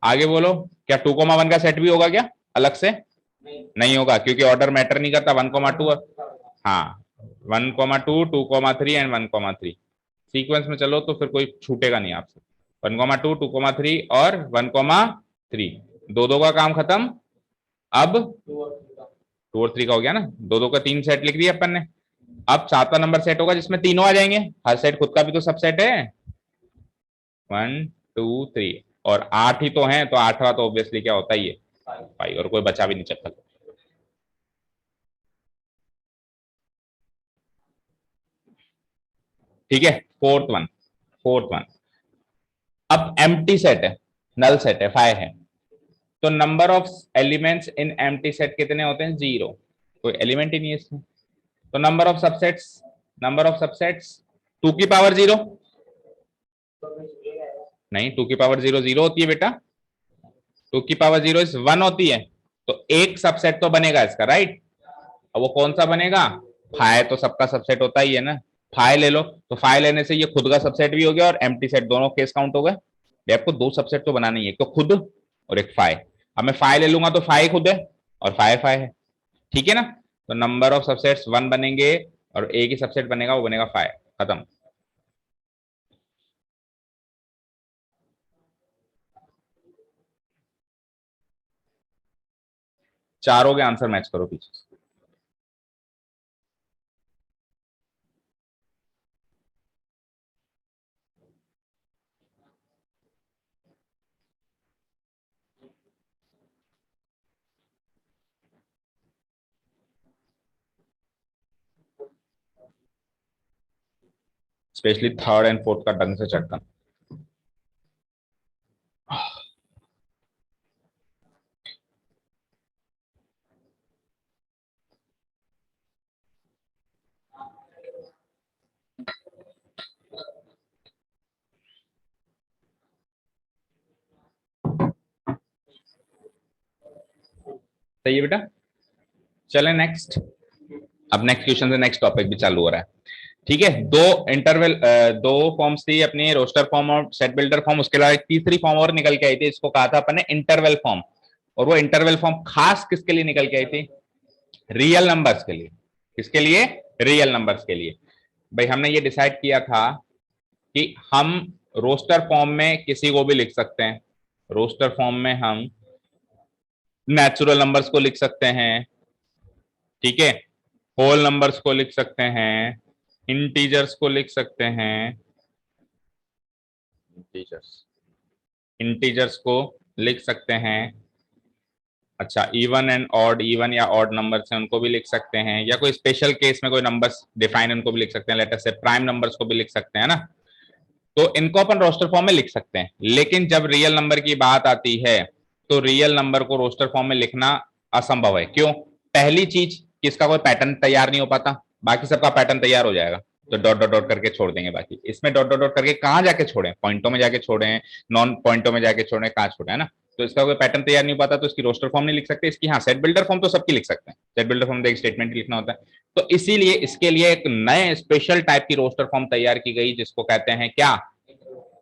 आगे बोलो, क्या 2,1 का सेट भी होगा क्या अलग से, नहीं होगा, क्योंकि ऑर्डर मैटर नहीं करता। 1,2, हाँ 1,2, 2,3 एंड 1,3 सीक्वेंस में चलो, तो फिर कोई छूटेगा नहीं आपसे। 1,2, 2,3 और 1,3, दो दो का काम खत्म। अब 2 और 3 का हो गया ना, दो दो का 3 सेट लिख दिया अपन ने। अब 7वां नंबर सेट होगा जिसमें तीनों आ जाएंगे, हर सेट खुद का भी तो सब सेट है, 1, 2, 3, और 8 ही तो हैं, तो 8वां तो ऑब्वियसली क्या होता ही है, 5, और कोई बचा भी नहीं चक्कर। ठीक है, फोर्थ वन। अब एम्प्टी सेट है, नल सेट है, 5 है। तो number of elements in empty set कितने होते हैं, 0, कोई एलिमेंट ही नहीं है इसमें। तो नंबर ऑफ सबसेट्स 2 की पावर 0, नहीं 2 की पावर 0 0 होती है बेटा, 2 की पावर 0 इज 1 होती है। तो एक सबसेट तो बनेगा इसका, राइट। अब वो कौन सा बनेगा, 5 तो सबका सबसेट होता ही है ना, 5 ले लो। तो 5 लेने से ये खुद का सबसेट भी हो गया और एम्प्टी सेट, दोनों केस काउंट हो गए। आपको 2 सबसेट तो बनाना ही है, एक तो खुद और एक 5। अब मैं 5 ले लूंगा तो 5 खुद है और 5 है, ठीक है ना। तो नंबर ऑफ सबसेट्स 1 बनेंगे और एक ही सबसेट बनेगा, वो बनेगा 5, खत्म। चारों के आंसर मैच करो पीछे। स्पेशली थर्ड एंड फोर्थ का ढंग से चेक करना। सही है बेटा, चले नेक्स्ट। अब नेक्स्ट क्वेश्चन से नेक्स्ट टॉपिक भी चालू हो रहा है, ठीक है। दो फॉर्म्स थी अपनी, रोस्टर फॉर्म और सेट बिल्डर फॉर्म। उसके अलावा एक तीसरी फॉर्म और निकल के आई थी, इसको कहा था अपन ने इंटरवल फॉर्म। और वो इंटरवल फॉर्म खास किसके लिए निकल के आई थी, रियल नंबर्स के लिए। किसके लिए, रियल नंबर्स के लिए। भाई हमने ये डिसाइड किया था कि हम रोस्टर फॉर्म में किसी को भी लिख सकते हैं। रोस्टर फॉर्म में हम नेचुरल नंबर्स को लिख सकते हैं, ठीक है, होल नंबर्स को लिख सकते हैं, इंटीजर्स को लिख सकते हैं, इंटीजर्स इंटीजर्स को लिख सकते हैं। अच्छा, इवन एंड ऑड, इवन या ऑड नंबर्स हैं उनको भी लिख सकते हैं, या कोई स्पेशल केस में कोई नंबर्स डिफाइन उनको भी लिख सकते हैं, लेटर से प्राइम नंबर्स को भी लिख सकते हैं ना। तो इनको अपन रोस्टर फॉर्म में लिख सकते हैं, लेकिन जब रियल नंबर की बात आती है तो रियल नंबर को रोस्टर फॉर्म में लिखना असंभव है। क्यों? पहली चीज कि इसका कोई पैटर्न तैयार नहीं हो पाता, बाकी सबका पैटर्न तैयार हो जाएगा तो डॉट डॉट डॉट करके छोड़ देंगे। बाकी इसमें डॉट डॉट डॉट करके कहां जाके छोड़े? पॉइंटों में जाके छोड़े, नॉन पॉइंटों में जाके छोड़े, कहां छोड़े, है ना? तो इसका कोई पैटर्न तैयार नहीं हो पाता तो इसकी रोस्टर फॉर्म नहीं लिख सकते। इसकी हाँ सेट बिल्डर फॉर्म तो सबकी लिख सकते हैं, सेट बिल्डर फॉर्म एक स्टेटमेंट लिखना होता है। तो इसीलिए इसके लिए एक नए स्पेशल टाइप की रोस्टर फॉर्म तैयार की गई जिसको कहते हैं क्या?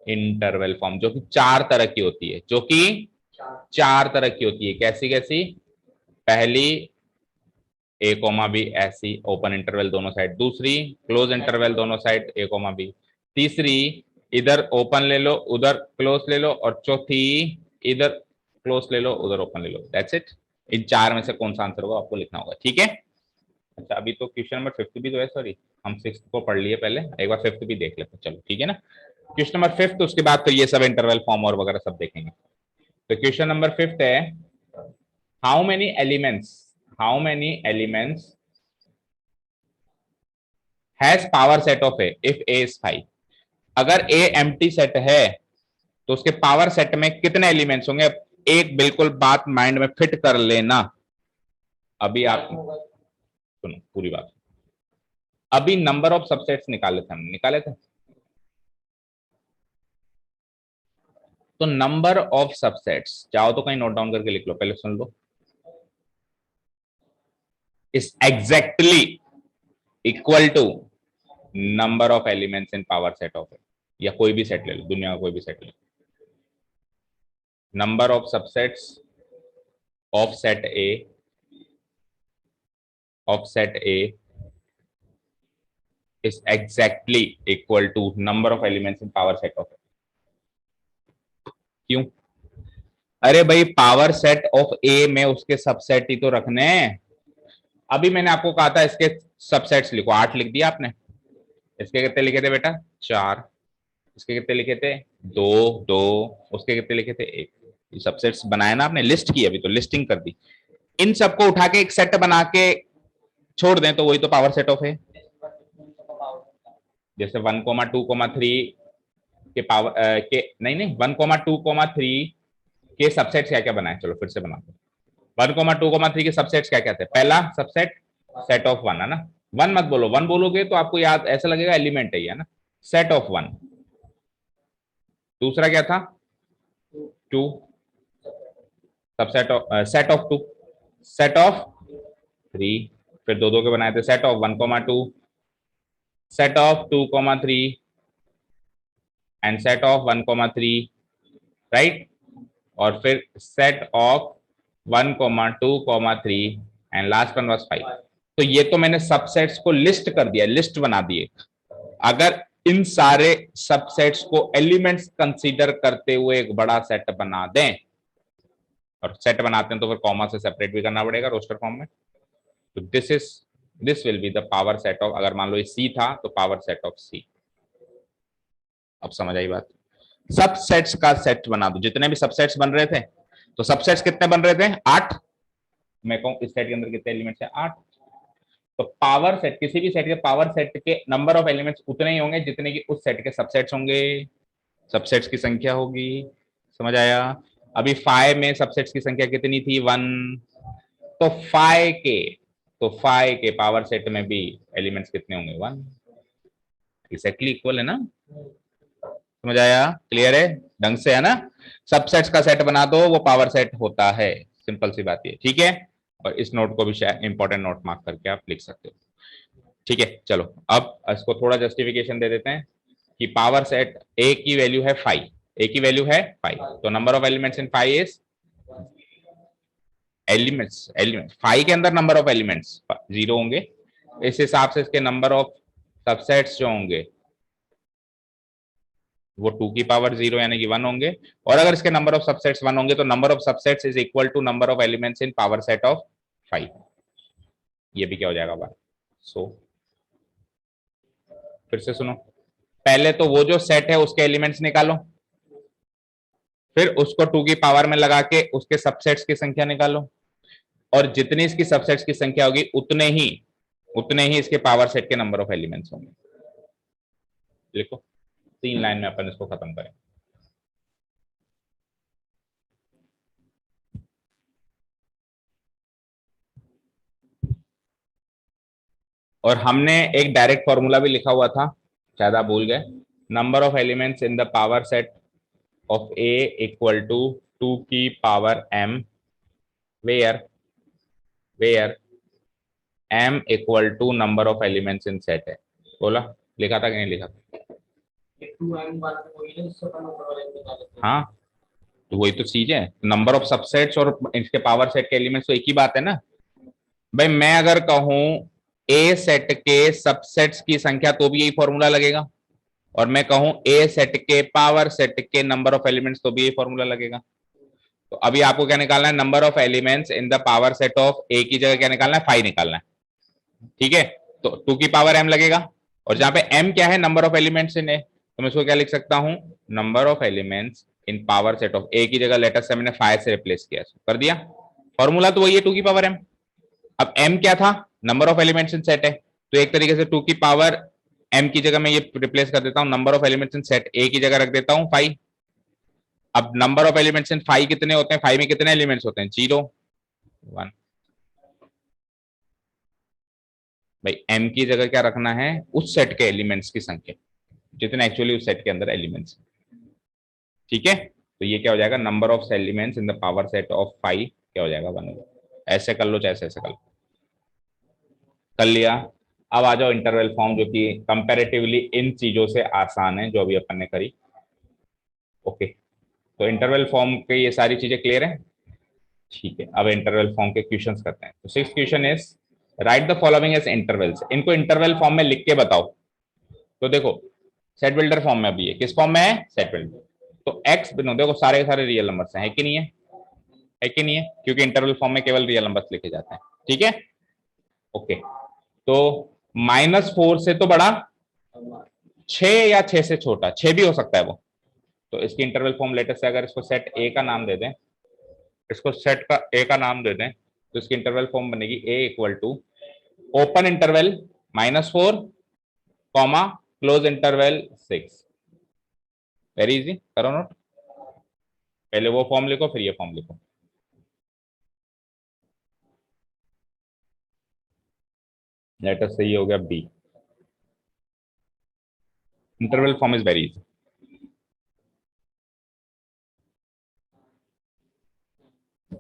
इंटरवल फॉर्म, जो कि 4 तरह की होती है, जो कि 4 तरह की होती है। कैसी कैसी? पहली ए कोमा बी ऐसी ओपन इंटरवल दोनों साइड, दूसरी क्लोज इंटरवल दोनों साइड ए कोमा बी, तीसरी इधर ओपन ले लो उधर क्लोज ले लो, और चौथी इधर क्लोज ले लो उधर ओपन ले लो। That's it. इन 4 में से कौन सा आंसर होगा आपको लिखना होगा, ठीक है? अच्छा, अभी तो क्वेश्चन नंबर 5 भी तो है, सॉरी हम 6 को पढ़ लिए पहले, एक बार 5 भी देख लेते हैं, चलो ठीक है ना? क्वेश्चन नंबर 5, उसके बाद तो ये सब इंटरवल फॉर्म और वगैरह सब देखेंगे। तो क्वेश्चन नंबर 5 है, how many elements has power set of A if A is 5। अगर ए एम्प्टी सेट है तो उसके पावर सेट में कितने एलिमेंट्स होंगे? एक बिल्कुल बात माइंड में फिट कर लेना। अभी आप सुनो पूरी बात। अभी नंबर ऑफ सबसेट्स निकाले थे हमने, निकाले थे। तो नंबर ऑफ सबसेट्स चाहो तो कहीं नोट डाउन करके लिख लो, पहले सुन लो। Is exactly equal to number of elements in power set of A, या कोई भी सेट ले लो, दुनिया का कोई भी सेट ले लो। Number of subsets of set A is exactly equal to number of elements in power set of A। क्यों? अरे भाई पावर सेट ऑफ ए में उसके सबसेट ही तो रखने हैं। अभी मैंने आपको कहा था इसके सबसेट्स लिखो, 8 लिख दिया आपने। इसके कितने लिखे थे बेटा? 4। इसके कितने लिखे थे? 2 2। उसके कितने लिखे थे? 1। ये सबसेट्स बनाए ना आपने, लिस्ट की, अभी तो लिस्टिंग कर दी। इन सबको उठा के एक सेट बना के छोड़ दें तो वही तो पावर सेट ऑफ है। जैसे 1,2,3 के पावर के नहीं 1,2,3 के सबसेट्स क्या क्या बनाए, चलो फिर से बना दो। 1,2,3 के सबसेट्स क्या क्या थे? पहला सबसेट सेट ऑफ 1 है ना, 1 मत बोलो, 1 बोलोगे तो आपको याद ऐसा लगेगा एलिमेंट है ये, है ना? Set of 1। दूसरा क्या था? 2 subset of set of 2, set of 3, फिर दो दो के बनाए थे, set of 1,2, set of 2,3 and set of 1,3, right? और फिर set of 1,2,3 and last one was 5। तो ये तो मैंने सबसेट्स को लिस्ट कर दिया, लिस्ट बना दिए। अगर इन सारे सबसेट्स को एलिमेंट्स कंसीडर करते हुए एक बड़ा सेट बना दें, और सेट बनाते हैं तो फिर कॉमा से सेपरेट भी करना पड़ेगा रोस्टर फॉर्म में। तो this will be the power set of, अगर मान लो ये सी था तो पावर सेट ऑफ सी। अब समझ आई बात? सबसेट्स का सेट बना दो, जितने भी सबसेट्स बन रहे थे। तो सबसेट्स कितने बन रहे थे? 8। मैं कहूं इस सेट के अंदर कितने एलिमेंट्स हैं? 8। तो पावर सेट, किसी भी सेट के पावर सेट के नंबर ऑफ एलिमेंट्स उतने ही होंगे जितने की उस सेट के सबसेट्स होंगे, सबसेट्स की संख्या होगी। समझ आया? अभी 5 में सबसेट्स की संख्या कितनी थी? 1। तो 5 के पावर सेट में भी एलिमेंट्स कितने होंगे? 1। एक्जैक्टली इक्वल है ना? समझ आया? क्लियर है? ढंग से है ना? सबसेट्स का सेट बना दो, वो पावर सेट होता है। सिंपल सी बात है, ठीक है? और इस नोट को भी इंपॉर्टेंट नोट मार्क करके आप लिख सकते हो, ठीक है? चलो अब इसको थोड़ा जस्टिफिकेशन दे देते हैं कि पावर सेट ए की वैल्यू है 5, ए की वैल्यू है 5, तो number of elements in 5 is elements 5 के अंदर नंबर ऑफ एलिमेंट्स 0 होंगे। इस हिसाब से इसके नंबर ऑफ सबसेट्स जो होंगे वो 2 की पावर 0 यानी कि 1 होंगे। और अगर इसके नंबर ऑफ सबसेट्स 1 होंगे तो number of subsets is equal to number of elements in power set of 5। ये भी क्या हो जाएगा बात? सो फिर से सुनो, पहले तो वो जो सेट है उसके एलिमेंट्स निकालो, फिर उसको 2 की पावर में लगा के उसके सबसेट्स की संख्या निकालो, और जितनी इसकी सबसेट्स की संख्या होगी उतने ही इसके पावर सेट के नंबर ऑफ एलिमेंट्स होंगे। लिखो, 3 लाइन में अपन इसको खत्म करें। और हमने एक डायरेक्ट फॉर्मूला भी लिखा हुआ था, शायद आप भूल गए। Number of elements in the power set of A equal to 2 की power m, where m equal to number of elements in set है। बोला, लिखा था कि नहीं लिखा था? एक 2m बार में वही ना, इससे अपन ऊपर वाले में निकाल लेते हैं। हाँ, तो वही तो चीज है, नंबर ऑफ सबसेट्स और इसके पावर सेट के एलिमेंट्स तो एक ही बात है ना भाई। मैं अगर कहूं ए सेट के सबसेट्स की संख्या तो भी यही फॉर्मूला लगेगा, और मैं कहूं ए सेट के पावर सेट के नंबर ऑफ एलिमेंट्स तो भी यही फॉर्मूला लगेगा। तो अभी आपको क्या निकालना है? Number of elements in the power set of A की जगह क्या निकालना है? 5 निकालना है, ठीक है। तो 2 की पावर m लगेगा, और जहां पे m क्या है? Number of elements in A, तो मैं इसको क्या लिख सकता हूं? Number of elements in power set of A की जगह लेटर से मैंने 5 से रिप्लेस किया, कर दिया। फॉर्मूला तो वही है 2 की पावर m। अब m क्या था? Number of elements in set है, तो एक तरीके से 2 की पावर m की जगह मैं ये रिप्लेस कर देता हूं, number of elements in set ए की जगह रख देता हूं 5। अब नंबर ऑफ एलिमेंट्स इन 5 कितने होते हैं? 5 में कितने एलिमेंट्स होते हैं? 0 1। भाई m की जगह क्या रखना है? उस सेट के एलिमेंट्स की संख्या जितने एक्चुअली उस सेट के अंदर एलिमेंट्स, ठीक है। तो ये क्या हो जाएगा? Number of elements in the power set of 5 क्या हो जाएगा? 1। ऐसे कर लो चाहे ऐसे कर लो, कर लिया। अब आ जाओ इंटरवल फॉर्म, जो कि कंपैरेटिवली इन चीजों से आसान है जो अभी अपन ने करी। ओके, तो इंटरवल फॉर्म के ये सारी चीजें क्लियर है, ठीक है। अब इंटरवल फॉर्म के क्वेश्चंस करते हैं। तो 6th question is right the following as intervals. इनको इंटरवल फॉर्म में लिख के बताओ। तो देखो सेट बिल्डर फॉर्म में अभी है, किस फॉर्म में है? Set builder. तो एक्स देखो सारे के सारे रियल नंबर्स हैं, है कि नहीं है? है कि नहीं है? क्योंकि इंटरवल फॉर्म में केवल रियल नंबर्स लिखे जाते हैं, ठीक है। ओके, तो -4 से तो बड़ा, 6 या 6 से छोटा, 6 भी हो सकता है वो। तो इसकी इंटरवल फॉर्म लेटर से अगर इसको सेट ए का नाम दे दें, इसको सेट का ए का नाम दे दें, तो इसकी इंटरवल फॉर्म बनेगी A equal to open interval -4 comma close interval 6। Very easy, करो नोट। पहले वो फॉर्म लिखो फिर ये फॉर्म लिखो। लेटर से ये हो गया बी। Interval form is very easy,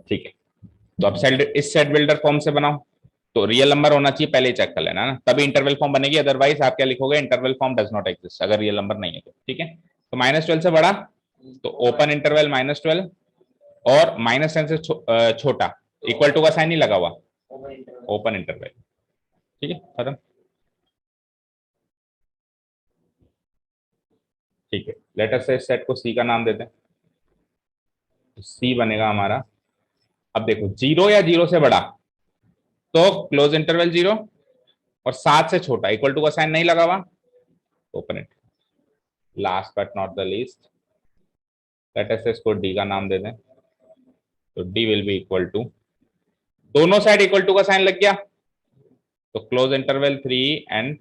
ठीक है। तो अब सेट, इस सेट बिल्डर फॉर्म से बनाओ। तो रियल नंबर होना चाहिए, पहले चेक कर लेना ना, तभी इंटरवल फॉर्म बनेगी। अदरवाइज आप क्या लिखोगे? Interval form does not exist, अगर रियल नंबर नहीं है तो, ठीक है। तो -12 से बड़ा, तो ओपन इंटरवल -12, और -10 से छोटा, इक्वल टू का साइन नहीं लगा हुआ, ओपन इंटरवल, ठीक है, खत्म। ठीक है, लेटर से इस सेट को सी का नाम देते हैं, तो सी बनेगा हमारा। अब देखो 0 या 0 से बड़ा तो क्लोज इंटरवल 0, और 7 से छोटा इक्वल टू का साइन नहीं लगा हुआ, open it. Last but not the least, letter से इसको डी का नाम दे दें, तो D will be equal to, दोनों साइड इक्वल टू का साइन लग गया, तो क्लोज इंटरवल 3 एंड,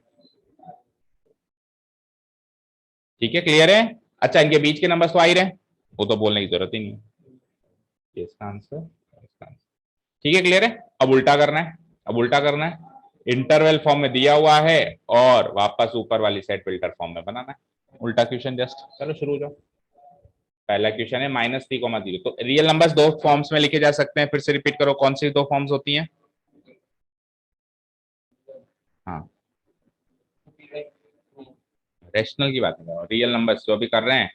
ठीक है, क्लियर है। अच्छा, इनके बीच के नंबर्स तो आ ही रहे, वो तो बोलने की जरूरत ही नहीं है। इसका आंसर, ठीक है, क्लियर है। अब उल्टा करना है, अब उल्टा करना है, इंटरवल फॉर्म में दिया हुआ है और वापस ऊपर वाली सेट फिल्टर फॉर्म में बनाना है। उल्टा क्वेश्चन जस्ट, चलो शुरू हो जाओ। पहला क्वेश्चन है -3,0। तो रियल नंबर्स दो फॉर्म्स में लिखे जा सकते हैं, फिर से रिपीट करो, कौन सी दो फॉर्म्स होती हैं? हाँ, रेशनल की बात करो, रियल नंबर्स जो अभी कर रहे हैं,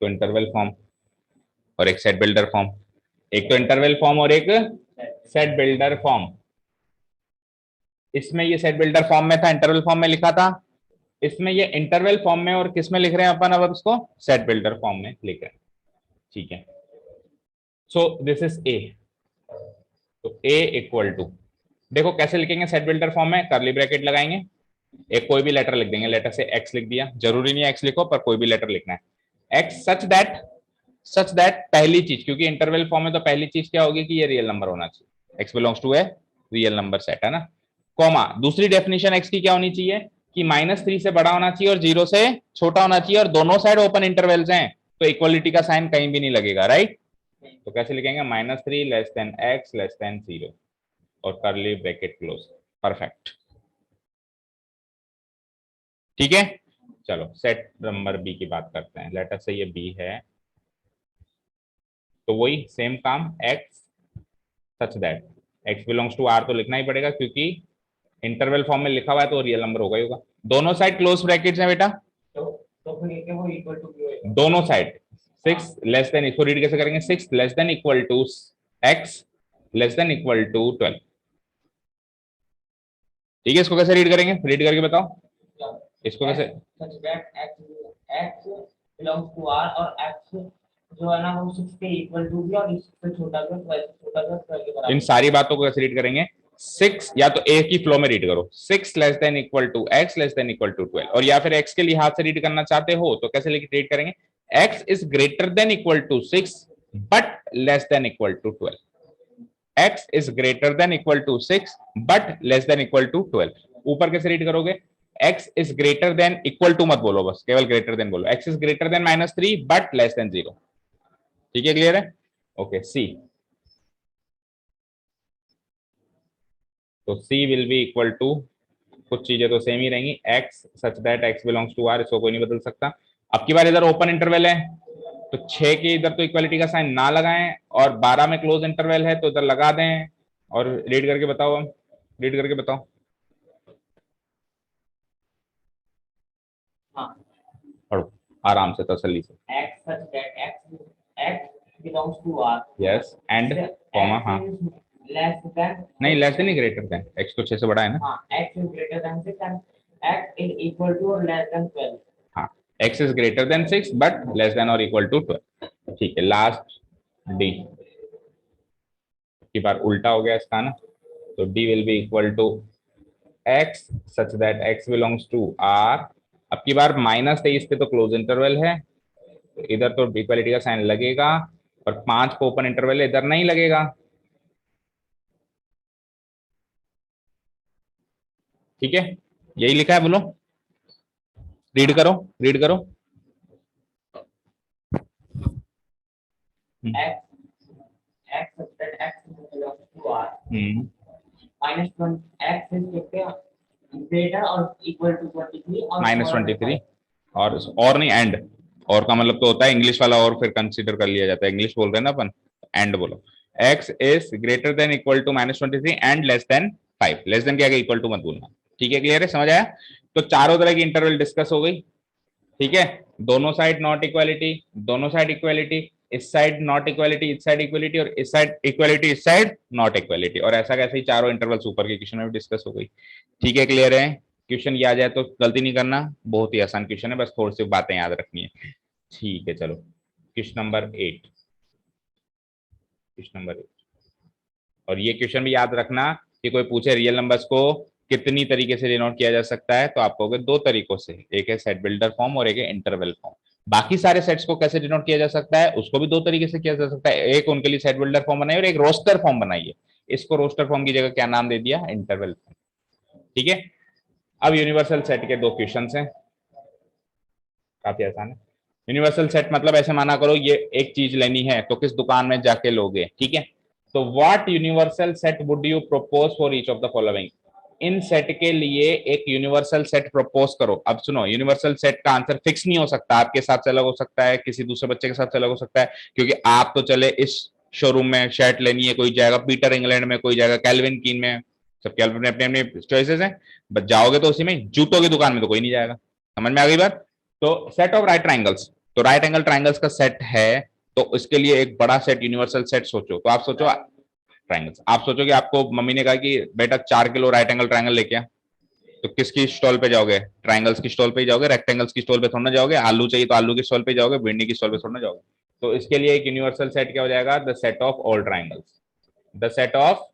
तो इंटरवल फॉर्म और एक सेट बिल्डर फॉर्म। एक तो इंटरवल फॉर्म और एक सेट बिल्डर फॉर्म। इसमें ये सेट बिल्डर फॉर्म में था, इंटरवल फॉर्म में लिखा था। इसमें ये इंटरवल फॉर्म में और किस में लिख रहे हैं अपन? अब इसको सेट बिल्डर फॉर्म में लिख रहे हैं, ठीक है। सो दिस इज ए, तो ए इक्वल टू, देखो कैसे लिखेंगे सेट बिल्डर फॉर्म में? कर्ली ब्रैकेट लगाएंगे, एक कोई भी लेटर लिख देंगे, लेटर से एक्स लिख दिया, जरूरी नहीं है एक्स लिखो, पर कोई भी लेटर लिखना है। एक्स सच दैट पहली चीज, क्योंकि इंटरवल फॉर्म में तो पहली चीज क्या होगी कि ये रियल नंबर होना चाहिए, X belongs to A real number set, है ना। कॉमा, दूसरी डेफिनेशन एक्स की क्या होनी चाहिए? कि -3 से बड़ा होना चाहिए और 0 से छोटा होना चाहिए और दोनों साइड ओपन इंटरवल्स हैं, तो इक्वलिटी का साइन कहीं भी नहीं लगेगा, राइट। तो कैसे लिखेंगे, -3 less than x less than 0 और कर्ली ब्रैकेट क्लोज। परफेक्ट, ठीक है। चलो सेट नंबर बी की बात करते हैं। लेट अस से ये बी है, तो वही सेम काम, x such that x belongs to r तो लिखना ही पड़ेगा, क्योंकि इंटरवल फॉर्म में लिखा हुआ है तो रियल नंबर होगा ही होगा। दोनों साइड क्लोज ब्रैकेट्स हैं बेटा, तो फिर ये क्या वो इक्वल टू भी होएगा। दोनों साइड 6 लेस देन, इसको रीड कैसे करेंगे, 6 less than equal to x less than equal to 12। ठीक है, इसको कैसे रीड करेंगे, रीड करके बताओ इसको कैसे। Such that x belongs to r और x जो है ना वो 6 के इक्वल टू भी और इससे छोटा भी, 12 से छोटा भी, 12 के बराबर। इन सारी बातों को कैसे रीड करेंगे, 6 या तो एक ही फ्लो में रीड करो, 6 less than equal to x less than equal to 12, और या फिर x के लिहाज से रीड करना चाहते हो तो कैसे रीड करेंगे, x is greater than equal to 6 but less than equal to 12। x is greater than equal to 6 but less than equal to 12। ऊपर कैसे रीड करोगे, x is greater than equal to मत बोलो, बस केवल ग्रेटर देन बोलो, x is greater than -3 but less than 0। ठीक है, क्लियर है। ओके, सी, तो c will be equal to, कुछ चीजें तो सेम ही रहेंगी, x such that x belongs to r, इसको कोई नहीं बदल सकता। अब की बार इधर ओपन इंटरवल है तो 6 के इधर तो इक्वालिटी का साइन ना लगाएं, और 12 में क्लोज इंटरवल है तो इधर लगा दें, और रीड करके बताओ, हम रीड करके बताओ। हाँ, पढ़ो आराम से, तसल्ली से। x such that x belongs to r, yes and comma, हाँ less than, नहीं, लेस देन ही ग्रेटर देन, x तो 6 से बड़ा है ना। हाँ, x is greater than 6 and x is equal to or less than 12। हाँ, x is greater then 6 but less then और इक्वल टू 12। ठीक है, लास्ट डी की बार उल्टा हो गया इसका ना, तो d will be equal to x such that x belongs to r। अब की बार -23 पे तो क्लोज इंटरवल है, तो इधर तो इक्वालिटी का साइन लगेगा, और 5 को ओपन इंटरवल है, इधर नहीं लगेगा। ठीक है, यही लिखा है, बोलो, रीड करो, रीड करो। x such that x belongs to r -1 x is greater or equal to 23 और -23 और नहीं, एंड, और का मतलब तो होता है इंग्लिश वाला, और फिर कंसीडर कर लिया जाता है, इंग्लिश बोल रहे हैं ना अपन, एंड बोलो। x is greater than equal to -23 and less than 5, less than के आगे इक्वल टू मत भूलना। ठीक है, क्लियर है, समझ आया। तो चारों तरह की इंटरवल डिस्कस हो गई। ठीक है, दोनों साइड नॉट इक्वालिटी, दोनों साइड इक्वालिटी, इस साइड नॉट इक्वालिटी, इस साइड इक्वालिटी, और इस साइड इक्वालिटी, इस साइड नॉट इक्वालिटी, और ऐसा कैसे ही चारों इंटरवल्स ऊपर के क्वेश्चन में डिस्कस हो गई। ठीक है, क्लियर है। क्वेश्चन ये आ जाए तो गलती नहीं करना, बहुत ही आसान क्वेश्चन है, बस थोड़ी सी बातें याद रखनी है। ठीक है, चलो क्वेश्चन नंबर 8, क्वेश्चन नंबर 8, और ये क्वेश्चन भी याद रखना कि कोई पूछे रियल नंबर्स को कितनी तरीके से डिनोट किया जा सकता है, तो आप कहोगे दो तरीकों से, एक है सेट बिल्डर फॉर्म और एक है इंटरवल फॉर्म। बाकी सारे सेट्स को कैसे डिनोट किया जा सकता है, उसको भी दो तरीके से किया जा सकता है, एक उनके लिए सेट बिल्डर फॉर्म बनाइए और एक रोस्टर फॉर्म बनाइए। इसको रोस्टर फॉर्म की जगह क्या नाम दे दिया, इंटरवल फॉर्म। ठीक है, अब यूनिवर्सल सेट के दो क्वेश्चन हैं, काफी आसान है। यूनिवर्सल सेट मतलब ऐसे माना करो ये एक चीज लेनी है तो किस दुकान में जाके लोगे। ठीक है, तो what universal set would you propose for each of the following. In set के लिए एक यूनिवर्सल सेट प्रपोज करो। अब सुनो, यूनिवर्सल सेट का आंसर फिक्स नहीं हो सकता, आपके साथ से अलग हो सकता है, किसी दूसरे बच्चे के साथ से अलग हो सकता है, क्योंकि आप तो चले इस शोरूम में शर्ट लेनी है, कोई जाएगा पीटर इंग्लैंड में, कोई जाएगा कैल्विन कीन में, सबके अपने अपने अपने चॉइसेस हैं, बस जाओगे तो उसी में। जूतों की दुकान में तो कोई नहीं जाएगा। समझ में आ गई बात। तो सेट ऑफ राइट ट्राइंगल्स, तो राइट एंगल ट्राइंगल्स का सेट है, तो इसके लिए एक बड़ा सेट यूनिवर्सल सेट सोचो। तो आप सोचो ट्राइंगल्स, आप सोचो कि आपको मम्मी ने कहा कि बेटा 4 किलो राइट एंगल ट्राइंगल लेके आ, तो किसकी स्टॉल पे जाओगे, ट्राइंगल्स की स्टॉल पे ही जाओगे, रेक्टेंगल्स की स्टॉल पे थोड़ा जाओगे, आलू चाहिए तो आलू की स्टॉल पे जाओगे, भिंडी की स्टॉल पे थोड़ा जाओगे। तो इसके लिए एक यूनिवर्सल सेट क्या हो जाएगा, the set of all triangles, the set of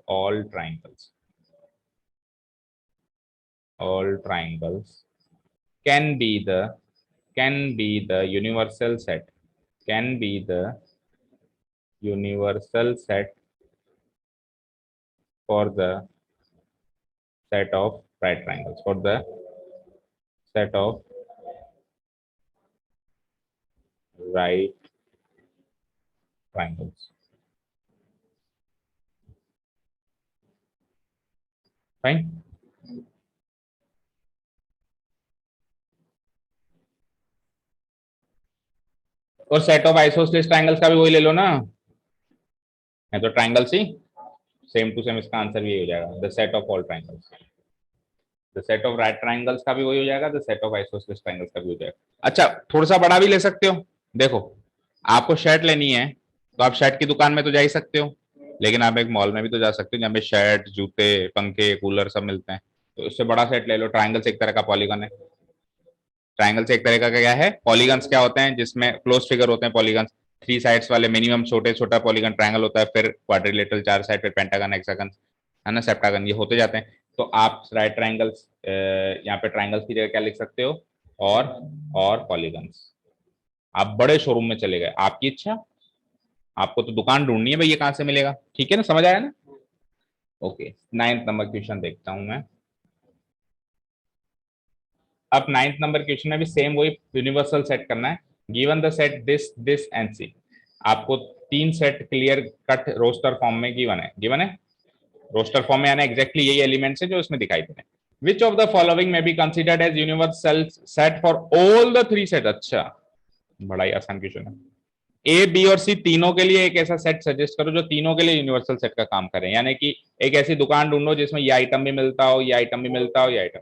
all triangles, all triangles can be the universal set, can be the universal set for the set of right triangles, for the set of right triangles. Fine. और set of isosceles triangles का भी वही ले लो ना, है तो triangle C, same to same इसका आंसर भी यही हो जाएगा, the set of all triangles. The set of right triangles का भी वही हो जाएगा, the set of isosceles triangles का भी हो जाएगा। अच्छा, थोड़ा सा बड़ा भी ले सकते हो। देखो, आपको शर्ट लेनी है तो आप शर्ट की दुकान में तो जा ही सकते हो, लेकिन आप एक मॉल में भी तो जा सकते हो जहाँ पे शर्ट, जूते, पंखे, कूलर सब मिलते हैं। तो इससे बड़ा सेट ले लो। ट्रायंगल्स एक तरह का पॉलीगन है। ट्रायंगल्स एक तरह का क्या है, पॉलीगन्स क्या होते हैं, जिसमें क्लोज फिगर होते हैं पॉलीगन्स, थ्री साइड्स वाले मिनिमम छोटे छोटा पॉलीगन ट्रायंगल होता है, फिर क्वाड्रिलेटरल चार साइड, फिर पेंटागन, हेक्सागन, है ना, सेप्टागन, ये होते जाते हैं। तो आप राइट ट्रायंगल्स, यहाँ पे ट्रायंगल्स की जगह क्या लिख सकते हो, और पॉलीगन्स। आप बड़े शोरूम में चले गए, आपकी इच्छा, आपको तो दुकान ढूंढनी है भाई, ये कहां से मिलेगा। ठीक है ना, समझ आया ना। ओके, 9th नंबर क्वेश्चन देखता हूं मैं। अब 9th नंबर क्वेश्चन में भी सेम वही यूनिवर्सल सेट करना है। Given the set this this and C, आपको तीन set clear cut roster form में गिवन है रोस्टर फॉर्म में, यानी एग्जैक्टली यही एलिमेंट्स है जो इसमें दिखाई दे रहे हैं। विच ऑफ द फॉलोइंग में be considered as universal set for all the three set. अच्छा, बड़ा ही आसान क्वेश्चन है। ए, बी और सी तीनों के लिए एक ऐसा सेट सजेस्ट करो जो तीनों के लिए यूनिवर्सल सेट का काम करे, यानी कि एक ऐसी दुकान ढूंढो जिसमें ये आइटम भी मिलता हो, ये आइटम भी मिलता हो, ये आइटम।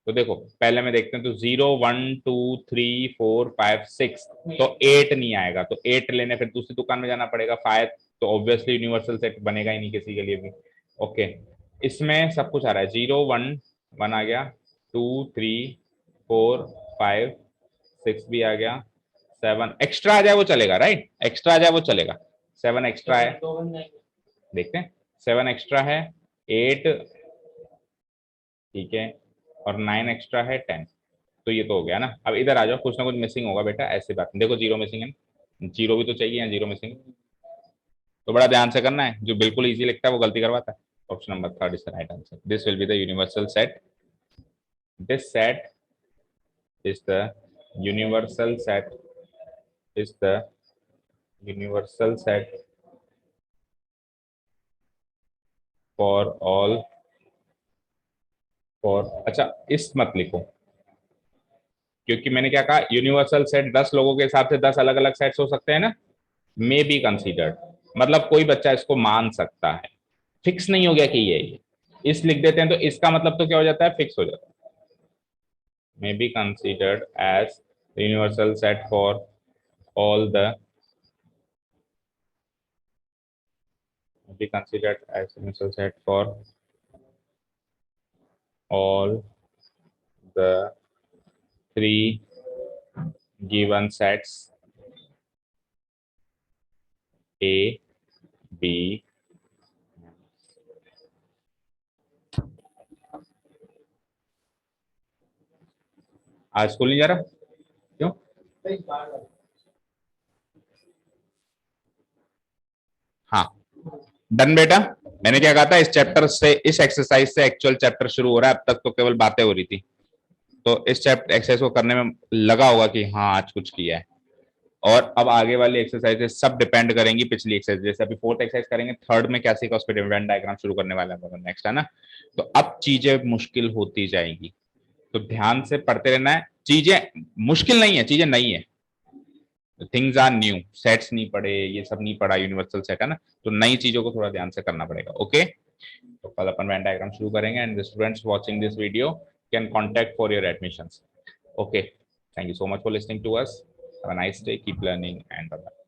तो देखो, पहले में देखते हैं, तो 0 1 2 3 4 5 6, तो 8 नहीं आएगा, तो 8 लेने फिर दूसरी दुकान में जाना पड़ेगा। 5 तो ऑब्वियसली यूनिवर्सल सेट बनेगा ही नहीं किसी के लिए भी। ओके, इसमें सब कुछ आ रहा है, 0 1 1 आ गया, 2 3 4 5 6 भी आ गया, 7 एक्स्ट्रा आ जाए वो चलेगा, राइट, एक्स्ट्रा आ जाए वो चलेगा। 7 एक्स्ट्रा है, देखते हैं, 7 एक्स्ट्रा है, 8, ठीक है, और 9 एक्स्ट्रा है, 10। तो ये तो हो गया ना। अब इधर आ जाओ, कुछ ना कुछ मिसिंग होगा बेटा, ऐसी बात नहीं। देखो, 0 मिसिंग है, 0 भी तो चाहिए, या 0 मिसिंग, तो बड़ा ध्यान से करना है, जो बिल्कुल इजी लगता है वो गलती करवाता है। Option number 3 is the right answer, this will be the universal set, this set is the universal set, is the universal set for all, for, अच्छा इस मत लिखो, क्योंकि मैंने क्या कहा, यूनिवर्सल सेट 10 लोगों के हिसाब से 10 अलग अलग सेट्स हो सकते हैं ना। मे बी कंसीडर्ड, मतलब कोई बच्चा इसको मान सकता है, फिक्स नहीं हो गया कि ये इस लिख देते हैं तो इसका मतलब तो क्या हो जाता है, फिक्स हो जाता है। May be considered as universal set for all the, be considered as universal set for all the three given sets A, B. आज स्कूल नहीं जा रहा क्यों? हाँ, डन बेटा। मैंने क्या कहा था, इस चैप्टर से, इस एक्सरसाइज से एक्चुअल चैप्टर शुरू हो रहा है, अब तक तो केवल बातें हो रही थी। तो इस चैप्टर एक्सरसाइज को करने में लगा होगा कि हाँ आज कुछ किया है, और अब आगे वाली एक्सरसाइजेज सब डिपेंड करेंगी पिछली एक्सरसाइज, जैसे अभी 4th एक्सरसाइज करेंगे, 3rd में क्या सीखा उस पर वेन डायग्राम शुरू करने वाले हैं नेक्स्ट, है ना। तो अब चीजें मुश्किल होती जाएंगी, तो ध्यान से पढ़ते रहना है। चीजें मुश्किल नहीं है, चीजें नई है, थिंग्स आर न्यू, सेट्स नहीं पढ़े, ये सब नहीं पढ़ा, यूनिवर्सल सेट है ना, तो नई चीजों को थोड़ा ध्यान से करना पड़ेगा। ओके, तो कल अपन वेन डायग्राम शुरू करेंगे, and the students watching this video can contact for your admissions. Okay, thank you so much for listening to us. Have a nice day, keep learning, and bye bye.